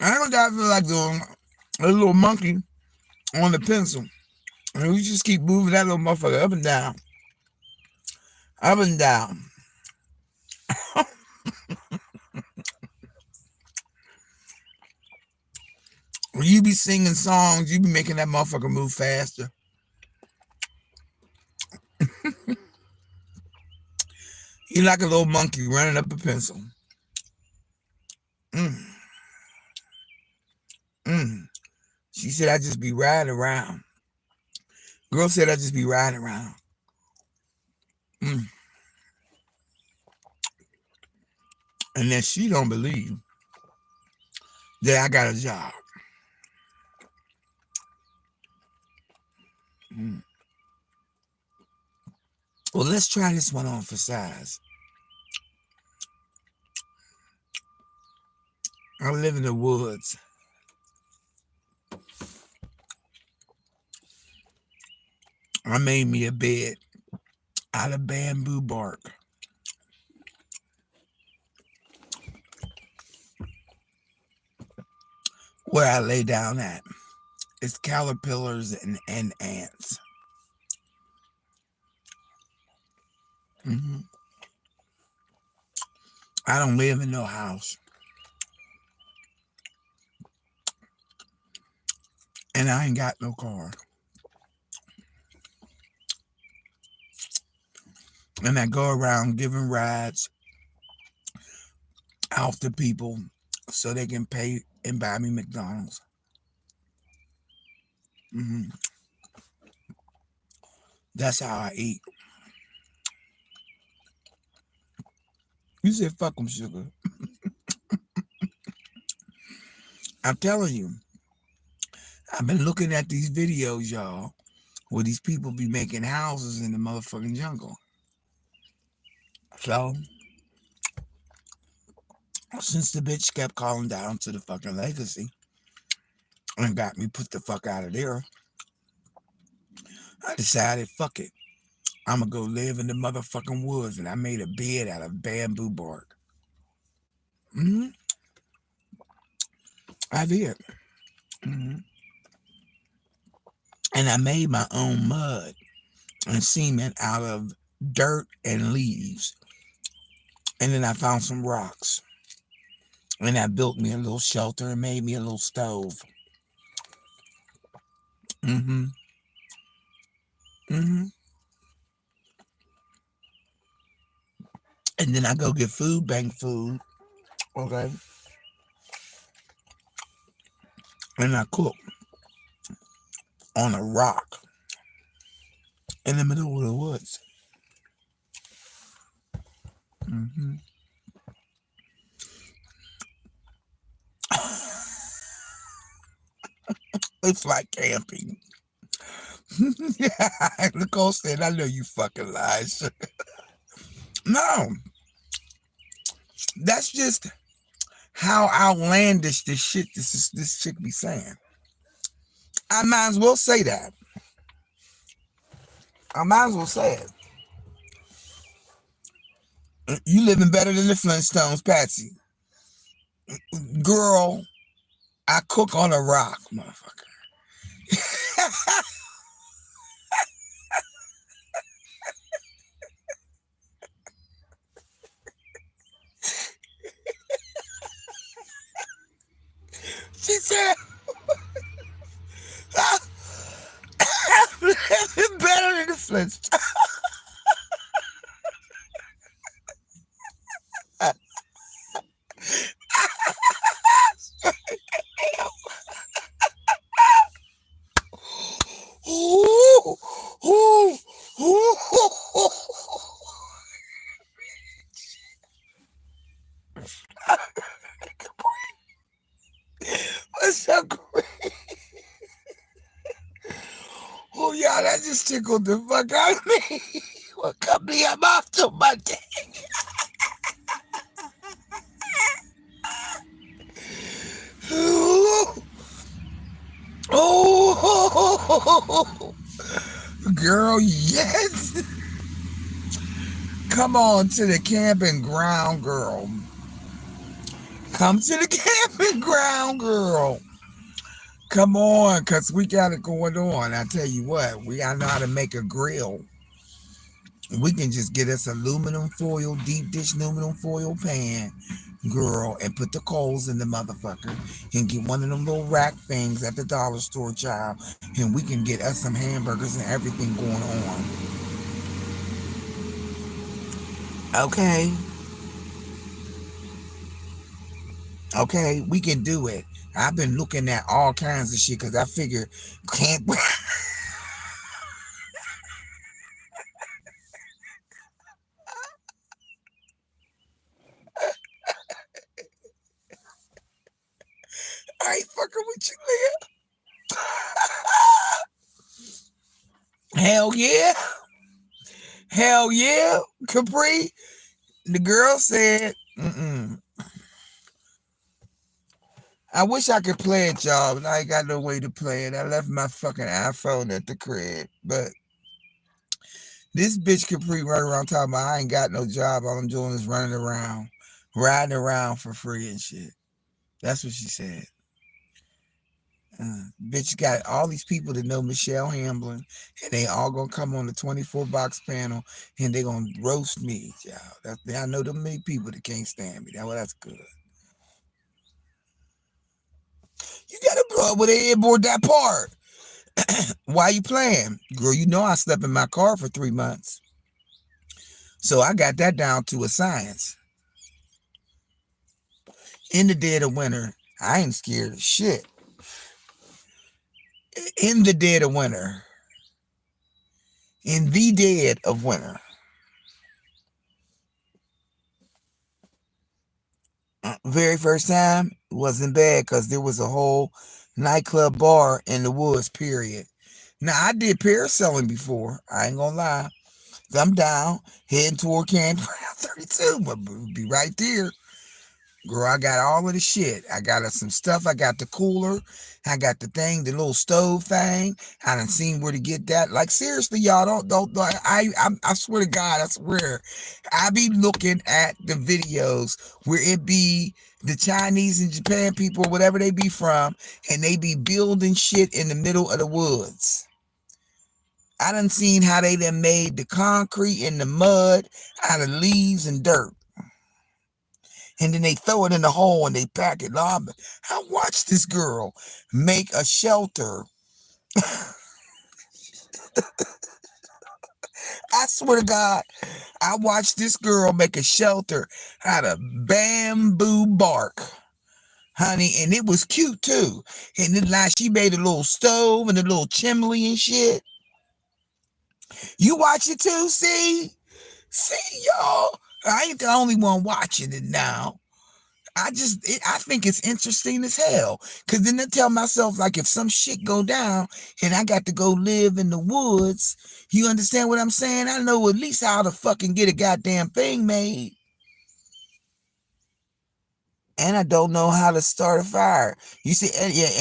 I don't got feel like a little monkey on the pencil. And we just keep moving that little motherfucker up and down. Up and down. When you be singing songs, you be making that motherfucker move faster. You're like a little monkey running up a pencil. She said I just be riding around. Girl said I just be riding around. And then she don't believe that I got a job. Well, let's try this one on for size. I live in the woods. I made me a bed out of bamboo bark. Where I lay down at is caterpillars and ants. I don't live in no house. And I ain't got no car. And I go around giving rides out to people so they can pay and buy me McDonald's. Hmm. That's how I eat. You said fuck them, sugar. I'm telling you, I've been looking at these videos, y'all, where these people be making houses in the motherfucking jungle. So, since the bitch kept calling down to the fucking legacy and got me put the fuck out of there, I decided, fuck it. I'm gonna go live in the motherfucking woods, and I made a bed out of bamboo bark. Hmm. I did. Hmm. And I made my own mud and cement out of dirt and leaves. And then I found some rocks, and I built me a little shelter and made me a little stove. Hmm. Hmm. And then I go get food bank food, okay, and I cook on a rock in the middle of the woods. Hmm. It's like camping. Yeah, Nicole said, I know you fucking lies. No, that's just how outlandish this shit this chick be saying. I might as well say that. I might as well say it. You living better than the Flintstones, Patsy. Girl, I cook on a rock, motherfucker. She said, I'm living better than the Flintstones. Ooh, ooh, ooh. What's so great? Oh, yeah, that just tickled the fuck out of me. Well, come me, I'm off till Monday. Ooh, oh, girl, yes. Come on to the camping ground, girl. Come to the camping ground, girl. Come on, cause we got it going on. I tell you what, we gotta know how to make a grill. We can just get us aluminum foil, deep dish aluminum foil pan, girl, and put the coals in the motherfucker and get one of them little rack things at the dollar store, child, and we can get us some hamburgers and everything going on. Okay, okay, we can do it. I've been looking at all kinds of shit because I figure can't. I ain't fucking with you, Leah. Hell yeah. Hell yeah. Capri. The girl said, mm-mm. I wish I could play it, y'all, but I ain't got no way to play it. I left my fucking iPhone at the crib. But this bitch Capri running around talking about I ain't got no job. All I'm doing is running around, riding around for free and shit. That's what she said. Bitch got all these people that know Michelle Hamblin, and they all gonna come on the 24 box panel, and they gonna roast me, y'all. I know them many people that can't stand me. That's good. You gotta blow up with a headboard that part. Why you playing? Girl, you know I slept in my car for 3 months. So I got that down to a science. In the dead of winter, I ain't scared of shit. In the dead of winter, in the dead of winter, very first time wasn't bad because there was a whole nightclub bar in the woods, period. Now, I did parasailing before. I ain't gonna lie. I'm down, heading toward Campground 32, but we'll be right there. Girl, I got all of the shit. I got some stuff. I got the cooler. I got the thing, the little stove thing. I done seen where to get that. Like seriously, y'all don't. I swear to God, I swear, I be looking at the videos where it be the Chinese and Japan people, whatever they be from, and they be building shit in the middle of the woods. I done seen how they done made the concrete and the mud out of leaves and dirt. And then they throw it in the hole and they pack it. I watched this girl make a shelter. I swear to God, I watched this girl make a shelter out of bamboo bark, honey, and it was cute too. And then like she made a little stove and a little chimney and shit. You watch it too, see y'all. I ain't the only one watching it now. I think it's interesting as hell. Cause then I tell myself, like, if some shit go down and I got to go live in the woods, you understand what I'm saying? I know at least how to fucking get a goddamn thing made. And I don't know how to start a fire. You see,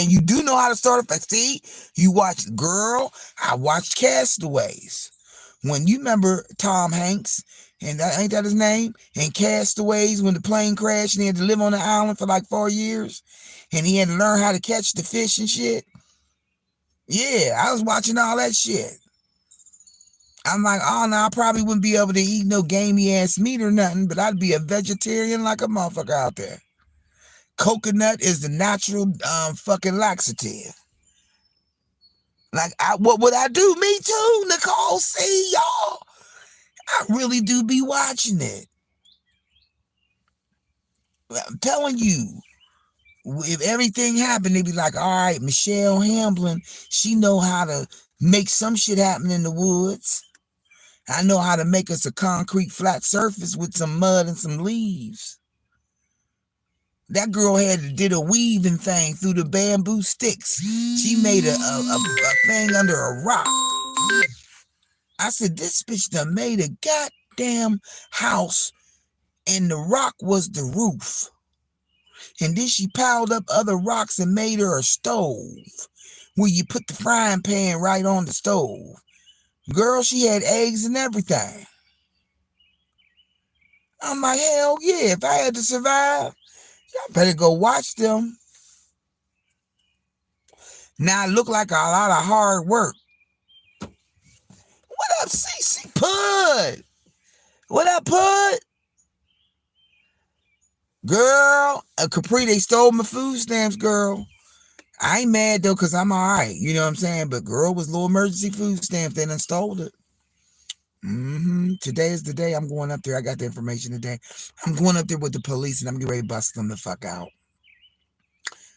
and you do know how to start a fire. See, you watch, girl, I watched Castaways. When you remember Tom Hanks, and ain't that his name? And Castaways, when the plane crashed and he had to live on the island for like 4 years, and he had to learn how to catch the fish and shit. Yeah, I was watching all that shit. I'm like, oh no, I probably wouldn't be able to eat no gamey ass meat or nothing, but I'd be a vegetarian like a motherfucker out there. Coconut is the natural fucking laxative. Like, what would I do? Me too, Nicole. See, y'all. I really do be watching it. I'm telling you, if everything happened, they'd be like, all right, Michelle Hamblin, she know how to make some shit happen in the woods. I know how to make us a concrete flat surface with some mud and some leaves. That girl did a weaving thing through the bamboo sticks. She made a thing under a rock. I said, this bitch done made a goddamn house and the rock was the roof. And then she piled up other rocks and made her a stove where you put the frying pan right on the stove. Girl, she had eggs and everything. I'm like, hell yeah, if I had to survive, y'all better go watch them. Now it look like a lot of hard work. What up, CC Pud? What up, Pud? Girl, Capri, they stole my food stamps, girl. I ain't mad though, cause I'm all right. You know what I'm saying? But girl, was little emergency food stamps. They done stole it. Today is the day I'm going up there. I got the information today. I'm going up there with the police and I'm getting ready to bust them the fuck out.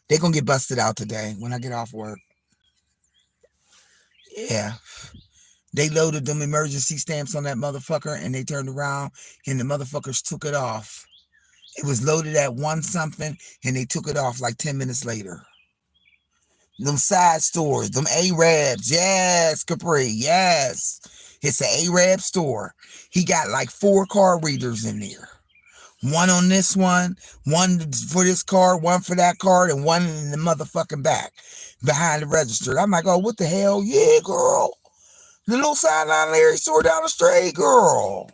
They gonna get busted out today when I get off work. Yeah. They loaded them emergency stamps on that motherfucker and they turned around and the motherfuckers took it off. It was loaded at 1 something and they took it off like 10 minutes later. Them side stores, them Arabs, yes, Capri, yes. It's an Arab store. He got like 4 card readers in there. One on this one for this card, one for that card, and one in the motherfucking back behind the register. I'm like, oh, what the hell? Yeah, girl. The little sideline Larry store down the street, girl.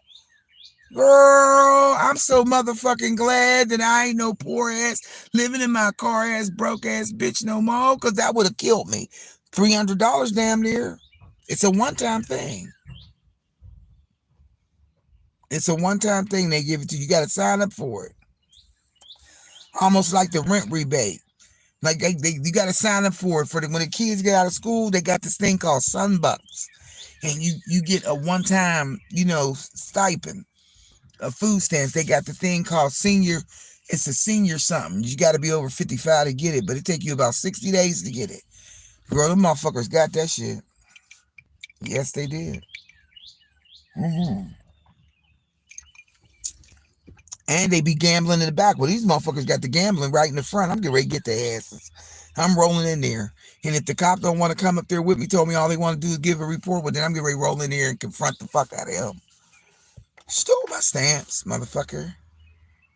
Girl, I'm so motherfucking glad that I ain't no poor ass living in my car ass broke ass bitch no more, because that would have killed me. $300 damn near. It's a one-time thing. It's a one-time thing they give it to you. You got to sign up for it. Almost like the rent rebate. Like you got to sign up for it. When the kids get out of school, they got this thing called Sunbucks. And you get a one-time, stipend of food stamps. They got the thing called senior It's a senior something. You got to be over 55 to get it, but it take you about 60 days to get it. Girl, them motherfuckers got that shit. Yes, they did. hmm And they be gambling in the back. Well, these motherfuckers got the gambling right in the front. I'm getting ready to get their asses. I'm rolling in there. And if the cop don't want to come up there with me, told me all they want to do is give a report, well, then I'm getting ready to roll in there and confront the fuck out of him. Stole my stamps, motherfucker.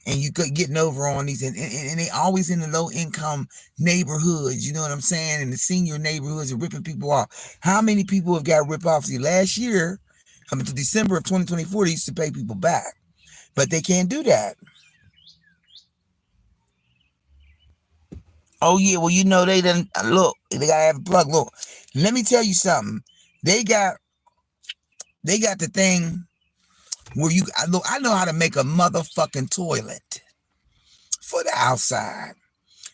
And you getting over on these, and they always in the low income neighborhoods, you know what I'm saying? And the senior neighborhoods are ripping people off. How many people have got ripped off? See, last year, up until December of 2024, they used to pay people back, but they can't do that. Oh yeah, well you know they didn't look. They gotta have a plug. Look, let me tell you something. They got the thing where you look. I know how to make a motherfucking toilet for the outside.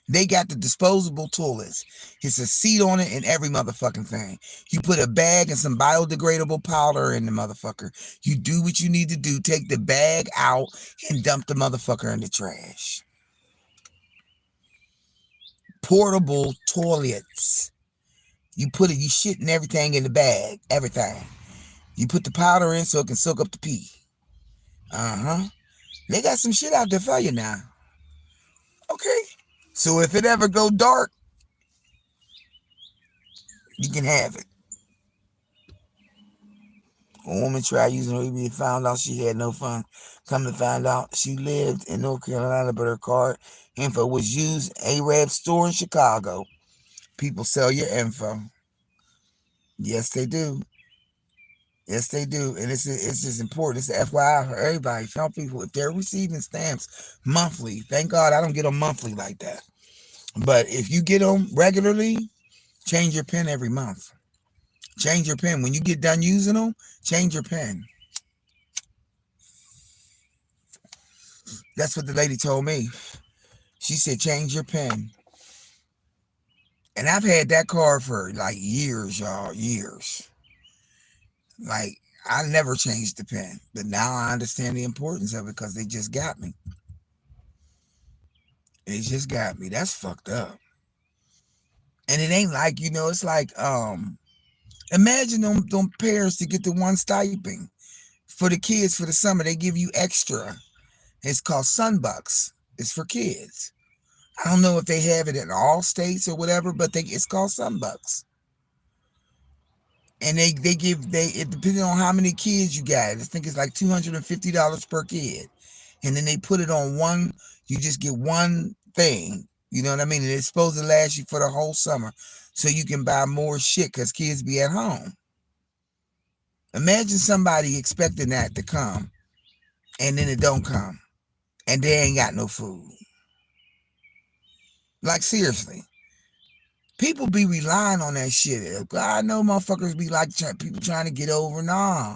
They got the disposable toilets. It's a seat on it and every motherfucking thing. You put a bag and some biodegradable powder in the motherfucker. You do what you need to do. Take the bag out and dump the motherfucker in the trash. Portable toilets. You shit and everything in the bag. Everything. You put the powder in so it can soak up the pee. Uh-huh. They got some shit out there for you now. Okay. So if it ever go dark, you can have it. A woman tried using her EB and found out she had no fun. Come to find out, she lived in North Carolina, but her card info was used AWAY store in Chicago. People sell your info. Yes, they do. Yes, they do. And it's just important. It's a FYI for everybody. Tell people if they're receiving stamps monthly, thank God I don't get them monthly like that. But if you get them regularly, change your PIN every month. Change your PIN. When you get done using them, change your PIN. That's what the lady told me. She said, change your PIN. And I've had that card for like years, y'all. Years. Like, I never changed the PIN. But now I understand the importance of it because they just got me. They just got me. That's fucked up. And it ain't like, it's like, imagine them parents to get the one stipend for the kids for the summer. They give you extra. It's called Sunbucks. It's for kids. I don't know if they have it in all states or whatever, but it's called Sunbucks. And it depending on how many kids you got. I think it's like $250 per kid. And then they put it on one, you just get one thing. You know what I mean? And it's supposed to last you for the whole summer. So you can buy more shit because kids be at home. Imagine somebody expecting that to come and then it don't come. And they ain't got no food. Like seriously. People be relying on that shit. I know motherfuckers be like people trying to get over. Nah.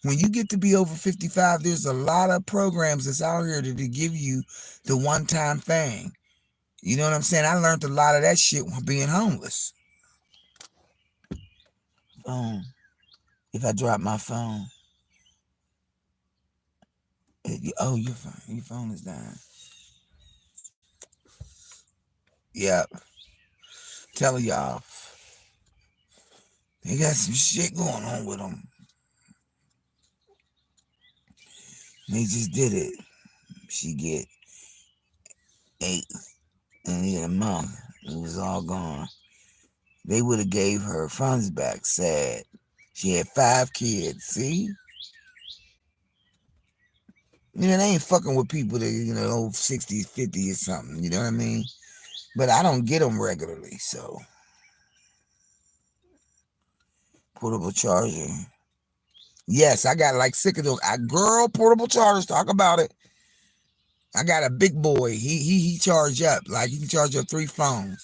When you get to be over 55, there's a lot of programs that's out here to give you the one-time thing. You know what I'm saying? I learned a lot of that shit while being homeless. If I drop my phone. Oh, your phone is dying. Yep. Tell y'all. They got some shit going on with them. They just did it. She get 8 in a month. It was all gone. They would have gave her funds back. Sad. She had 5 kids. See? They ain't fucking with people that, old 60s, 50 or something. You know what I mean? But I don't get them regularly, so. Portable charger. Yes, I got like sick of those. Girl, portable chargers, talk about it. I got a big boy. He charge up. Like he can charge up 3 phones.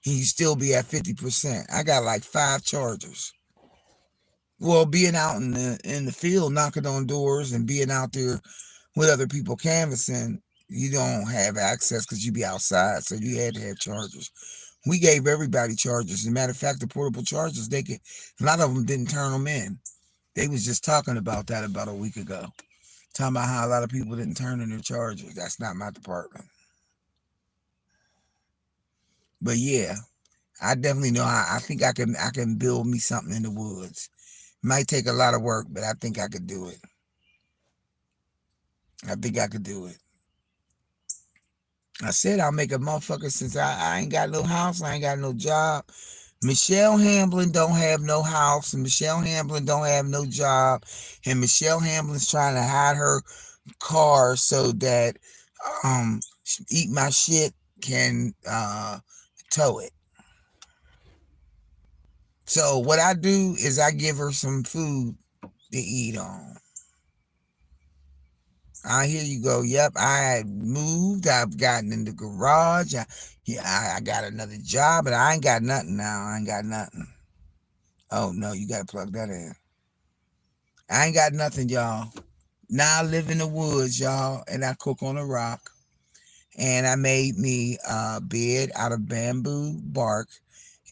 He still be at 50%. I got like 5 chargers. Well, being out in the field, knocking on doors and being out there with other people canvassing, you don't have access because you be outside. So you had to have chargers. We gave everybody chargers. As a matter of fact, the portable chargers, a lot of them didn't turn them in. They was just talking about that about a week ago. Talking about how a lot of people didn't turn in their chargers. That's not my department. But yeah, I definitely know. I think I can build me something in the woods. Might take a lot of work, but I think I could do it. I think I could do it. I said I'll make a motherfucker since I ain't got no house, I ain't got no job. Michelle Hamblin don't have no house, and Michelle Hamblin don't have no job, and Michelle Hamblin's trying to hide her car so that Eat My Shit can tow it. So what I do is I give her some food to eat on. Here you go. Yep, I had moved. I've gotten in the garage. I got another job, but I ain't got nothing now. I ain't got nothing. Oh no, you gotta plug that in. I ain't got nothing, y'all. Now I live in the woods, y'all, and I cook on a rock. And I made me a bed out of bamboo bark.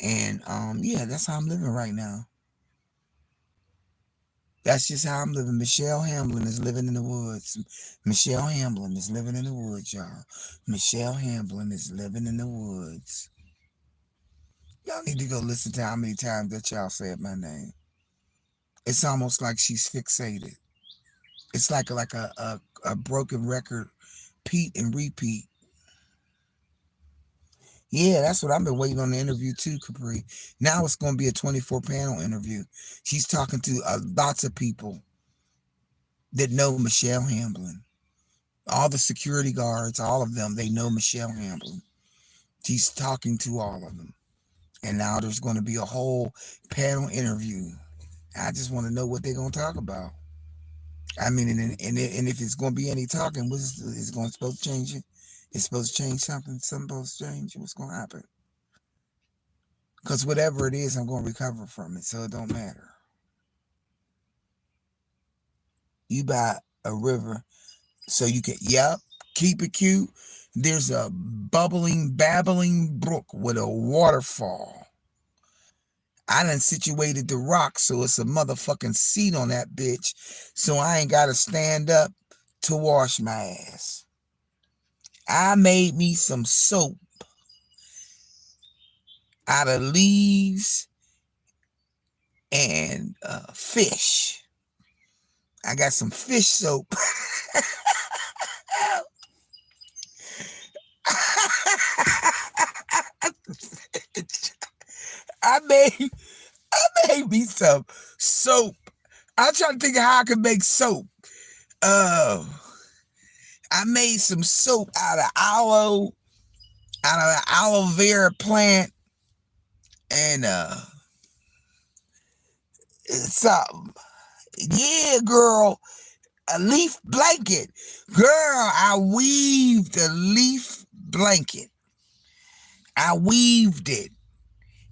And yeah, that's how I'm living right now. That's just how I'm living. Michelle Hamblin is living in the woods. Michelle Hamblin is living in the woods, y'all. Michelle Hamblin is living in the woods. Y'all need to go listen to how many times that y'all said my name. It's almost like she's fixated. It's like a broken record, repeat and repeat. Yeah, that's what I've been waiting on the interview too, Capri. Now it's going to be a 24 panel interview. She's talking to lots of people that know Michelle Hamblin. All the security guards, all of them, they know Michelle Hamblin. She's talking to all of them. And now there's going to be a whole panel interview. I just want to know what they're going to talk about. I mean, and if it's going to be any talking, it's going to supposed to change it? It's supposed to change something? Something supposed to change? What's going to happen? Because whatever it is, I'm going to recover from it, so it don't matter. You buy a river so you can, yep, keep it cute. There's a bubbling, babbling brook with a waterfall. I done situated the rock so it's a motherfucking seat on that bitch, so I ain't got to stand up to wash my ass. I made me some soap out of leaves and fish. I got some fish soap. I made me some soap. I'm trying to think of how I could make soap. I made some soap out of an aloe vera plant, and something. Yeah, girl, a leaf blanket. Girl, I weaved a leaf blanket. I weaved it.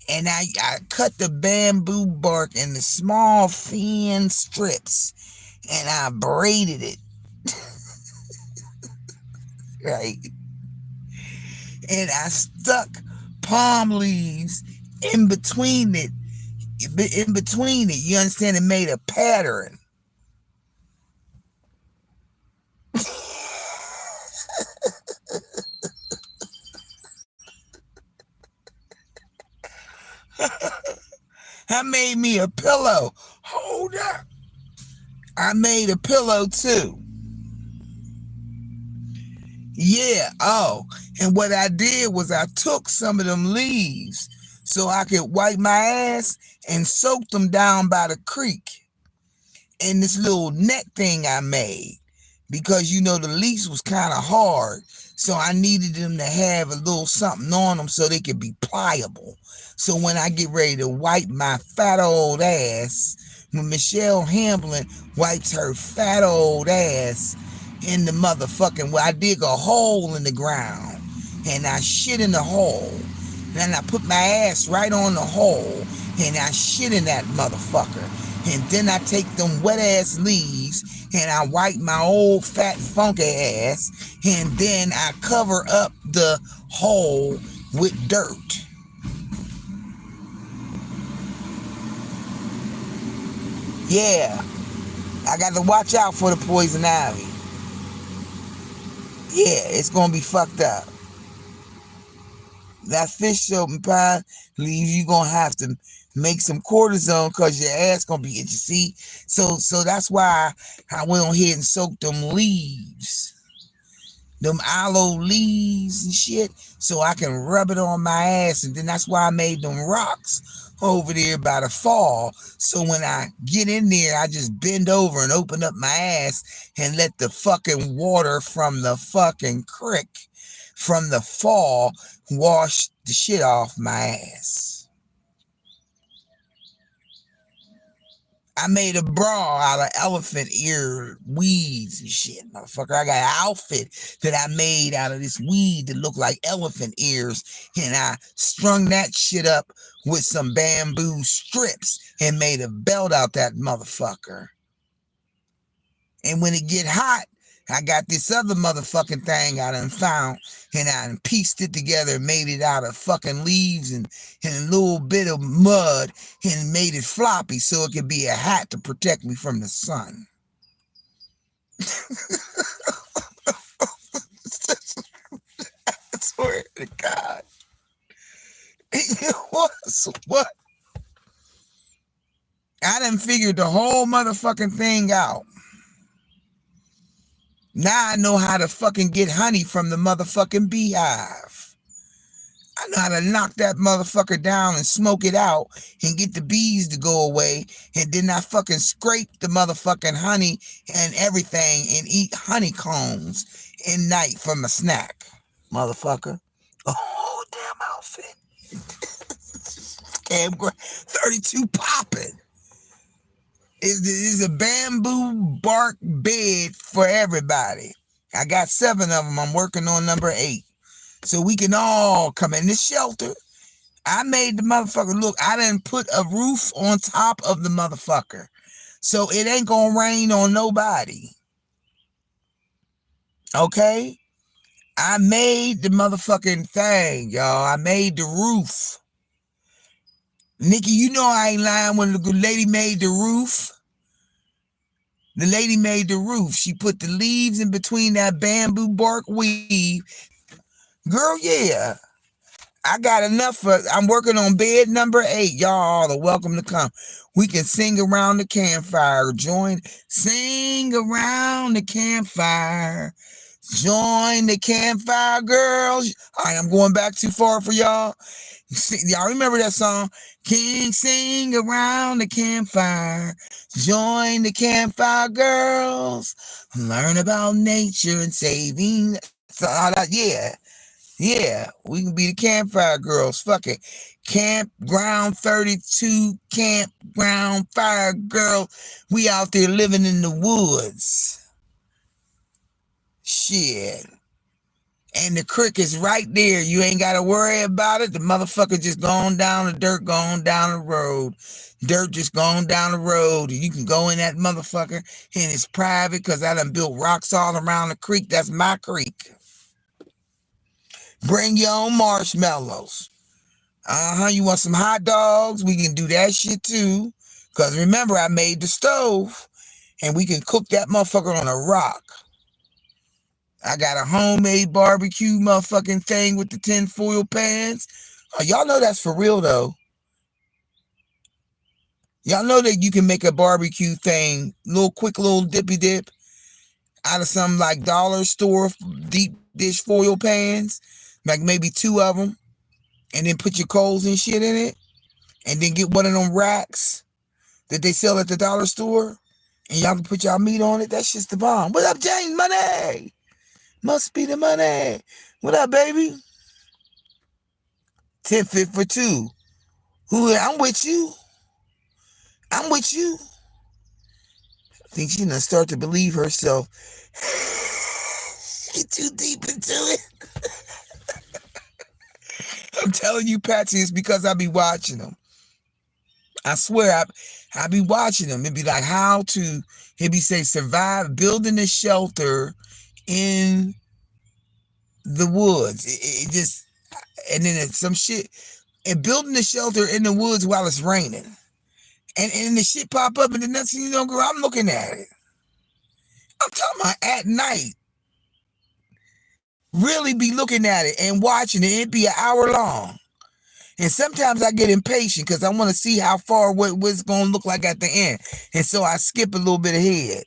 And I cut the bamboo bark into small thin strips, and I braided it. Right? And I stuck palm leaves in between it. You understand? It made a pattern. I made me a pillow. Hold up. I made a pillow too. Yeah. Oh, and what I did was I took some of them leaves so I could wipe my ass and soak them down by the creek in this little net thing I made, because the leaves was kind of hard, so I needed them to have a little something on them so they could be pliable. So when I get ready to wipe my fat old ass, when Michelle Hamblin wipes her fat old ass in the motherfucking, I dig a hole in the ground and I shit in the hole. Then I put my ass right on the hole and I shit in that motherfucker. And then I take them wet ass leaves and I wipe my old fat funky ass, and then I cover up the hole with dirt. Yeah, I got to watch out for the poison ivy. Yeah, it's gonna be fucked up. That fish soap and pine leaves, you gonna have to make some cortisone because your ass gonna be itchy. See, so that's why I went on ahead and soaked them leaves, them aloe leaves and shit, so I can rub it on my ass. And then that's why I made them rocks over there by the fall. So when I get in there, I just bend over and open up my ass and let the fucking water from the fucking creek from the fall wash the shit off my ass. I made a bra out of elephant ear weeds and shit, motherfucker. I got an outfit that I made out of this weed that looked like elephant ears, and I strung that shit up with some bamboo strips and made a belt out that motherfucker. And when it get hot, I got this other motherfucking thing I done found, and I done pieced it together and made it out of fucking leaves and a little bit of mud and made it floppy so it could be a hat to protect me from the sun. I swear to God. It was what? I done figured the whole motherfucking thing out. Now I know how to fucking get honey from the motherfucking beehive. I know how to knock that motherfucker down and smoke it out and get the bees to go away. And then I fucking scrape the motherfucking honey and everything and eat honeycombs at night for my snack. Motherfucker. Oh, damn outfit. Damn, 32 popping. It's a bamboo bark bed for everybody. I got 7 of them. I'm working on number 8. So we can all come in this shelter. I made the motherfucker look. I didn't put a roof on top of the motherfucker. So it ain't gonna rain on nobody. Okay? I made the motherfucking thing, y'all. I made the roof. Nikki, you know I ain't lying. When the lady made the roof, the lady made the roof. She put the leaves in between that bamboo bark weave. Girl, yeah. I got enough for, I'm working on bed number 8. Y'all are welcome to come. We can sing around the campfire. Sing around the campfire. Join the campfire, girls. All right, I'm going back too far for y'all. Y'all remember that song? King, sing around the campfire. Join the campfire, girls. Learn about nature and saving. So, yeah, we can be the campfire girls. Fuck it. Campground 32, campground fire girl. We out there living in the woods. Shit. And the creek is right there. You ain't got to worry about it. The motherfucker just going down the dirt, going down the road. Dirt just going down the road. And you can go in that motherfucker. And it's private because I done built rocks all around the creek. That's my creek. Bring your own marshmallows. You want some hot dogs? We can do that shit too. Because remember, I made the stove. And we can cook that motherfucker on a rock. I got a homemade barbecue motherfucking thing with the tinfoil pans. Oh, y'all know that's for real though. Y'all know that you can make a barbecue thing, quick little dippy dip out of some like dollar store deep dish foil pans, like maybe 2 of them, and then put your coals and shit in it, and then get one of them racks that they sell at the dollar store, and y'all can put y'all meat on it. That shit's the bomb. What up, James Money? Must be the money. What up, baby? 10 fit for 2. I'm with you. I'm with you. I think she done start to believe herself. Get too deep into it. I'm telling you, Patsy, it's because I be watching them. I swear, I be watching them. It'd be like it'd be say survive, building a shelter in the woods. It just, and then it's some shit, and building a shelter in the woods while it's raining. And the shit pop up, and the next thing you know, girl, I'm looking at it. I'm talking about at night. really be looking at it and watching it. It'd be an hour long. And sometimes I get impatient because I want to see how far what's going to look like at the end. And so I skip a little bit ahead.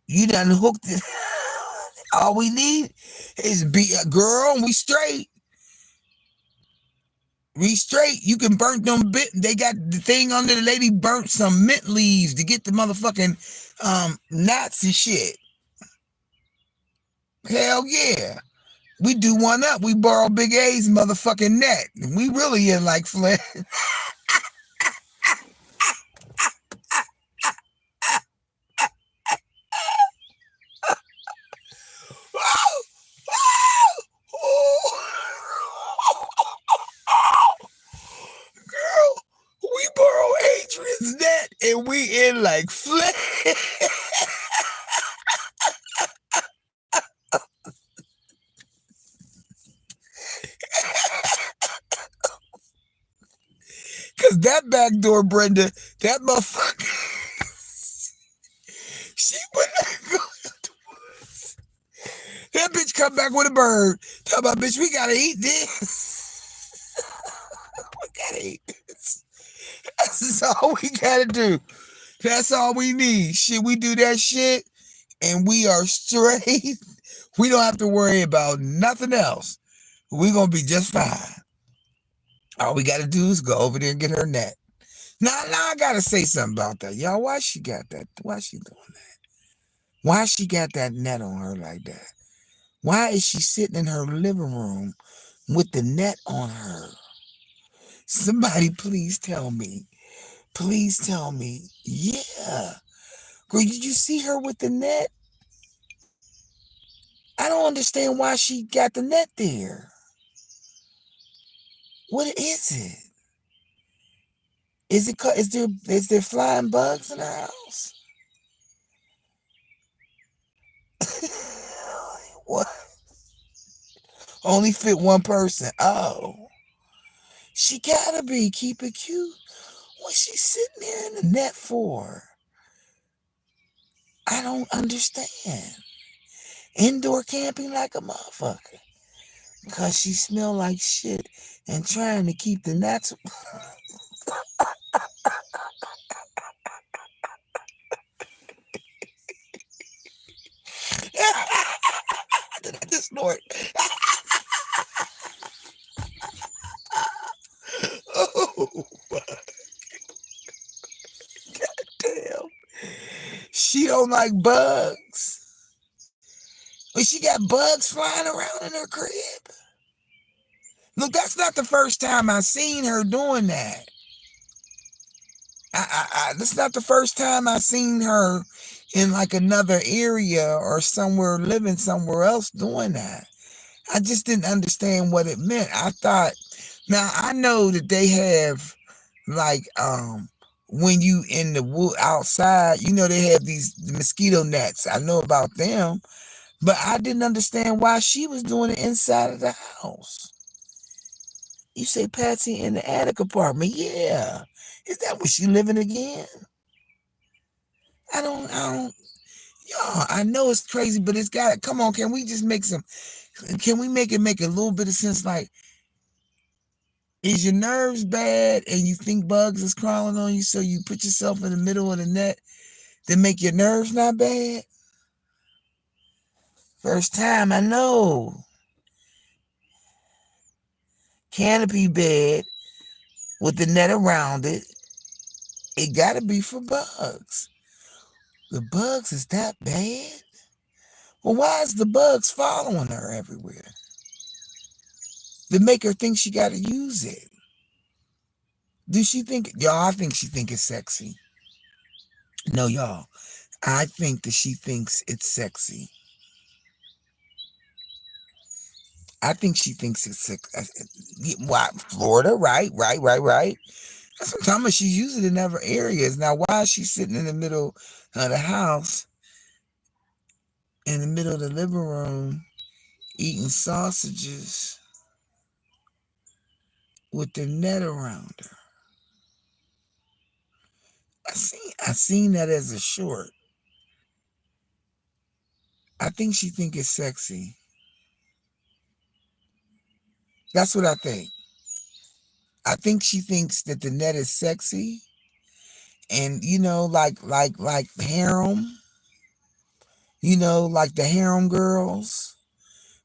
You done hooked it. All we need is be a girl and we straight. We straight. You can burn them bit. They got the thing under the lady burnt some mint leaves to get the motherfucking gnats and shit. Hell yeah. We do one up. We borrow Big A's motherfucking net. We really in like Flint. Girl, we borrow Adrian's net and we in like Flint. Cause that back door, Brenda, that motherfucker, she would not go out the woods. That bitch come back with a bird. Tell about, bitch, we gotta eat this. We gotta eat this. That's all we gotta do. That's all we need. Shit, we do that shit and we are straight. We don't have to worry about nothing else. We're gonna be just fine. All we gotta do is go over there and get her net. Now I gotta say something about that, y'all. Why she got that? Why she doing that? Why she got that net on her like that? Why is she sitting in her living room with the net on her? Somebody please tell me. Please tell me. Yeah. Girl, did you see her with the net? I don't understand why she got the net there. What is it? Is there flying bugs in her house? What? Only fit one person. Oh. She gotta be. Keep it cute. What's she sitting there in the net for? I don't understand. Indoor camping like a motherfucker. Because she smell like shit and trying to keep the gnats. Did I just snort? Oh my damn. She don't like bugs. But she got bugs flying around in her crib. Look, that's not the first time I seen her doing that. This not the first time I seen her in like another area or somewhere living somewhere else doing that. I just didn't understand what it meant. I thought, now I know that they have like when you in the wood outside, you know they have these mosquito nets. I know about them, but I didn't understand why she was doing it inside of the house. You say Patsy in the attic apartment. Yeah. Is that where she living again? I don't, y'all, I know it's crazy, but it's got, come on, can we just can we make a little bit of sense? Like, is your nerves bad and you think bugs is crawling on you, so you put yourself in the middle of the net to make your nerves not bad? First time, I know. Canopy bed with the net around it. It gotta be for bugs. The bugs is that bad? Well, why is the bugs following her everywhere? To make her think she gotta use it. Do she think, y'all, I think she think it's sexy. No, y'all, I think that she thinks it's sexy. I think she thinks it's sexy. Why? Florida, right. That's what I'm talking about. She uses it in other areas. Now, why is she sitting in the middle of the house, in the middle of the living room, eating sausages with the net around her? I seen that as a short. I think she think it's sexy. That's what I think. I think she thinks that the net is sexy, and like harem. Like the harem girls.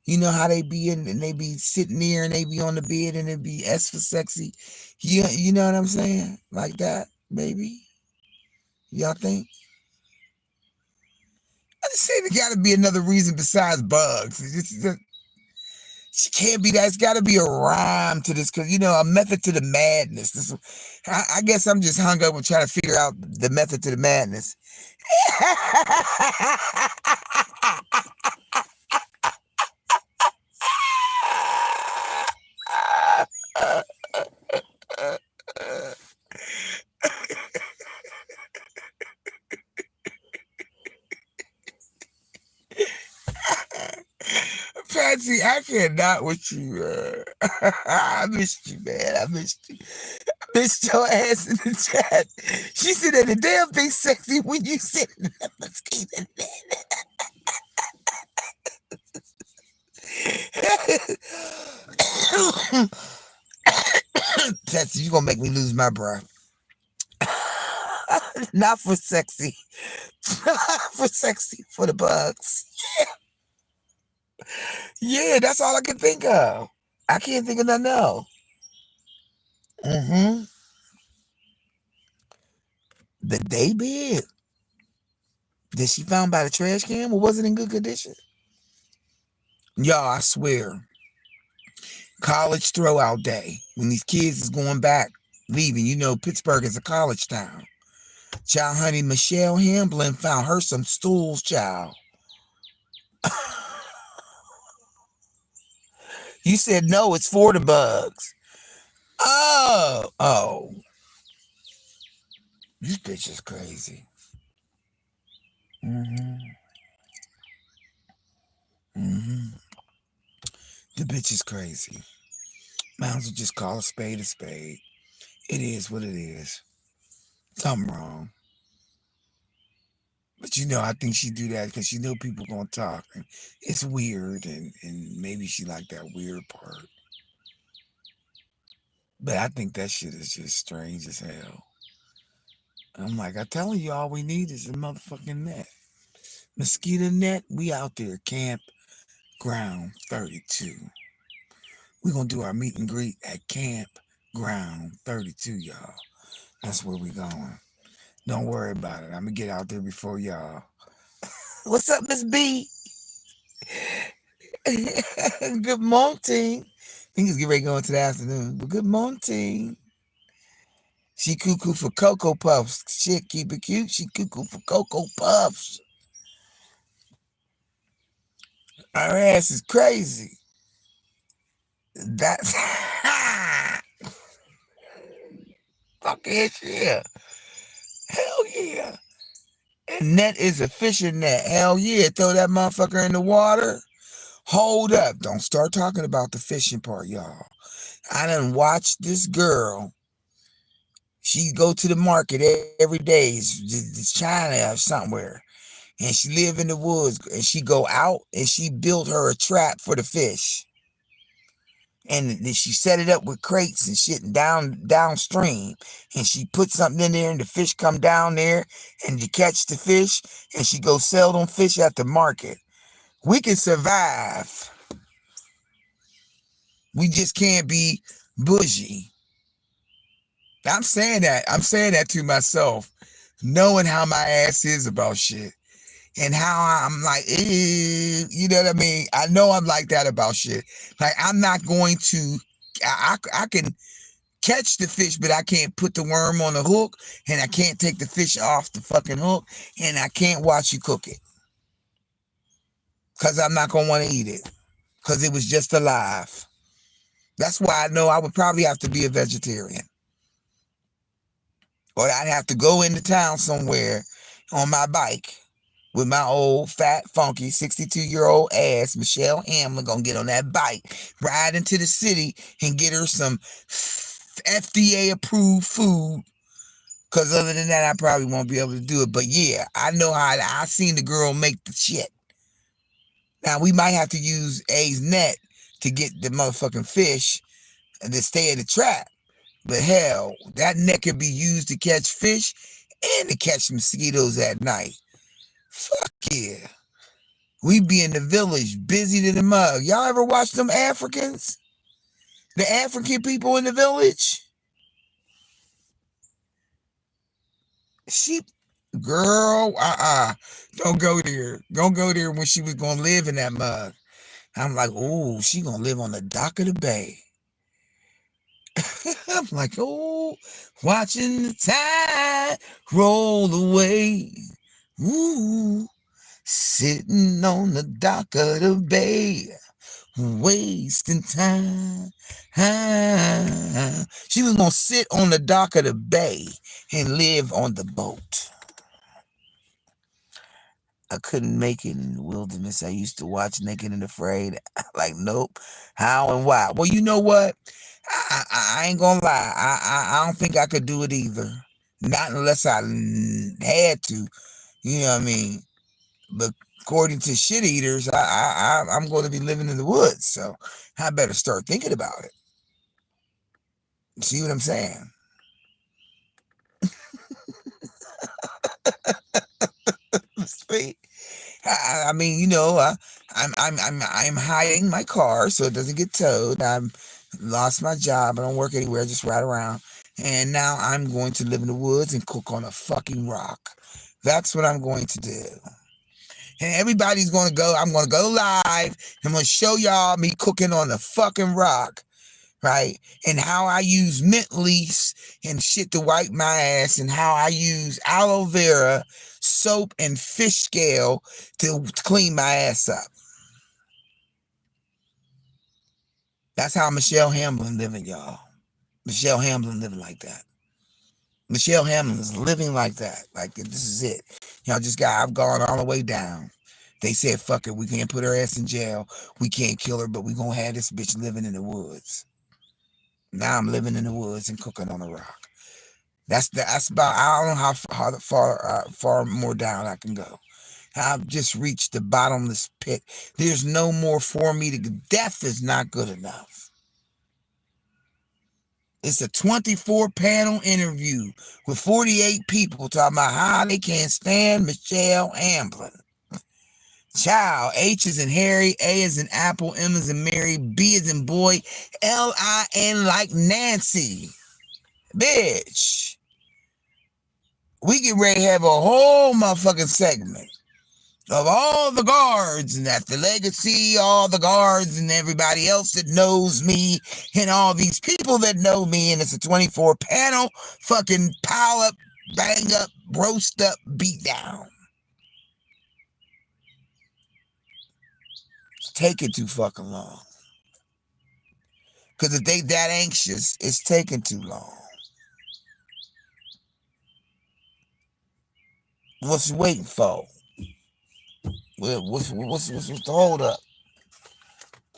You know how they be in and they be sitting there and they be on the bed and it be S for sexy. You know what I'm saying? Like that, baby. Y'all think? I just say there got to be another reason besides bugs. She can't be that. It's got to be a rhyme to this because a method to the madness. I guess I'm just hung up with trying to figure out the method to the madness. Patsy, I cannot with you. I missed you, man. I missed you. I missed your ass in the chat. She said that the damn thing sexy when you said let's keep it. Patsy, you gonna make me lose my breath. Not for sexy. For sexy. For the bugs. Yeah, that's all I can think of. I can't think of nothing else. Mm-hmm. The day bed that she found by the trash can, or was it in good condition? Y'all, I swear, college throwout day, when these kids is going back, leaving, Pittsburgh is a college town. Child, honey, Michelle Hamblin found her some stools, child. You said no, it's for the bugs. Oh. This bitch is crazy. Mm-hmm. Mm-hmm. The bitch is crazy. Might as well just call a spade a spade. It is what it is. Something wrong. But I think she do that because she know people gonna talk. And it's weird and maybe she like that weird part. But I think that shit is just strange as hell. I'm like, I'm telling you, all we need is a motherfucking net. Mosquito net, we out there, Camp Ground 32. We gonna do our meet and greet at Camp Ground 32, y'all. That's where we going. Don't worry about it. I'm gonna get out there before y'all. What's up, Miss B? Good morning. I think it's get ready to go into the afternoon. But good morning. She cuckoo for Cocoa Puffs. Shit, keep it cute. She cuckoo for Cocoa Puffs. Her ass is crazy. That's fuck yeah. Hell yeah. And net is a fishing net. Hell yeah. Throw that motherfucker in the water. Hold up. Don't start talking about the fishing part, y'all. I done watched this girl. She go to the market every day. It's China or somewhere. And she live in the woods. And she go out and she built her a trap for the fish. And then she set it up with crates and shit and downstream. And she put something in there and the fish come down there and you catch the fish and she go sell them fish at the market. We can survive. We just can't be bougie. I'm saying that. I'm saying that to myself, knowing how my ass is about shit and how I'm like, you know what I mean? I know I'm like that about shit. Like, I'm not going to, I can catch the fish, but I can't put the worm on the hook and I can't take the fish off the fucking hook and I can't watch you cook it because I'm not going to want to eat it because it was just alive. That's why I know I would probably have to be a vegetarian. Or I'd have to go into town somewhere on my bike with my old, fat, funky 62-year-old ass, Michelle Hamlin, gonna get on that bike, ride into the city and get her some FDA-approved food. Because other than that, I probably won't be able to do it. But yeah, I know how I seen the girl make the shit. Now we might have to use A's net to get the motherfucking fish and to stay in the trap. But hell, that net could be used to catch fish and to catch mosquitoes at night. Fuck yeah. We be in the village, busy to the mug. Y'all ever watch them Africans? The African people in the village? She, girl, don't go there. Don't go there when she was gonna live in that mug. I'm like, oh, she gonna live on the dock of the bay. I'm like, oh, watching the tide roll away. Ooh, sitting on the dock of the bay, wasting time. She was gonna sit on the dock of the bay and live on the boat. I couldn't make it in the wilderness. I used to watch Naked and Afraid. Like, nope. How and why? Well, you know what? I ain't gonna lie. I don't think I could do it either. Not unless I had to. You know what I mean? But according to shit eaters, I'm going to be living in the woods. So I better start thinking about it. See what I'm saying? Sweet. I mean, you know, I'm hiding my car so it doesn't get towed. I've lost my job. I don't work anywhere. I just ride around. And now I'm going to live in the woods and cook on a fucking rock. That's what I'm going to do. And everybody's going to go. I'm going to go live. I'm going to show y'all me cooking on a fucking rock. Right? And how I use mint leaves and shit to wipe my ass, and how I use aloe vera, soap, and fish scale to clean my ass up. That's how Michelle Hamlin living, y'all. Michelle Hamlin living like that. Michelle Hamlin is living like that. Like, this is it. I've gone all the way down. They said, fuck it, we can't put her ass in jail. We can't kill her, but we gonna have this bitch living in the woods. Now I'm living in the woods and cooking on a rock. That's about. I don't know how far more down I can go. I've just reached the bottomless pit. There's no more for me to. Death is not good enough. It's a 24-panel interview with 48 people talking about how they can't stand Michelle Hamlin. Child, H is in Harry, A is in Apple, M is in Mary, B is in boy, L-I-N like Nancy. Bitch. We get ready to have a whole motherfucking segment of all the guards, and that's the legacy, all the guards and everybody else that knows me, and all these people that know me, and it's a 24-panel fucking pile up, bang up, roast up, beat down. It's taking too fucking long. Because if they that anxious, it's taking too long. What's you waiting for? What's the hold up?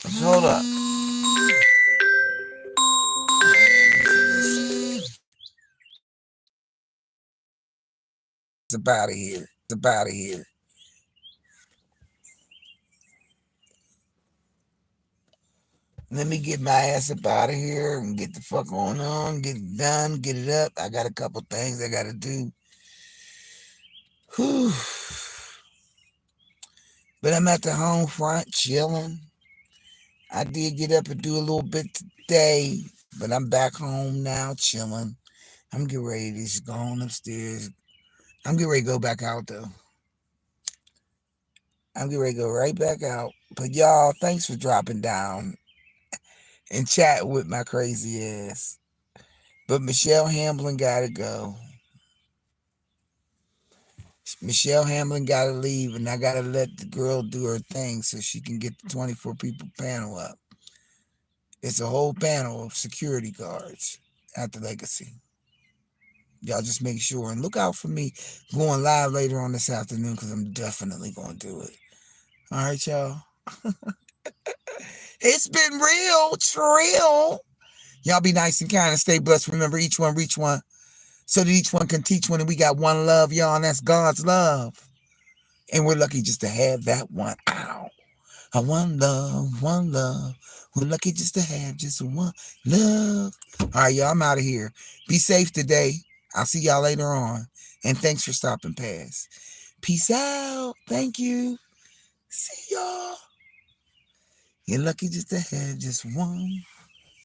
What's the hold up? It's about it here. It's about it here. Let me get my ass up out of here and get the fuck on, get it done, get it up. I got a couple things I gotta do. Whew. But I'm at the home front chilling. I did get up and do a little bit today, but I'm back home now chilling. I'm getting ready to just go on upstairs. I'm getting ready to go back out though. I'm getting ready to go right back out. But y'all, thanks for dropping down and chat with my crazy ass. But Michelle Hamlin gotta go. Michelle Hamlin gotta leave, and I gotta let the girl do her thing so she can get the 24 people panel up. It's a whole panel of security guards at the Legacy. Y'all just make sure and look out for me going live later on this afternoon, because I'm definitely gonna do it. All right, y'all. It's been real. It's real. Y'all be nice and kind and stay blessed. Remember, each one reach one, so that each one can teach one. And we got one love, y'all, and that's God's love. And we're lucky just to have that one. Ow. One love, one love. We're lucky just to have just one love. All right, y'all, I'm out of here. Be safe today. I'll see y'all later on. And thanks for stopping past. Peace out. Thank you. See y'all. You're lucky just to have just one.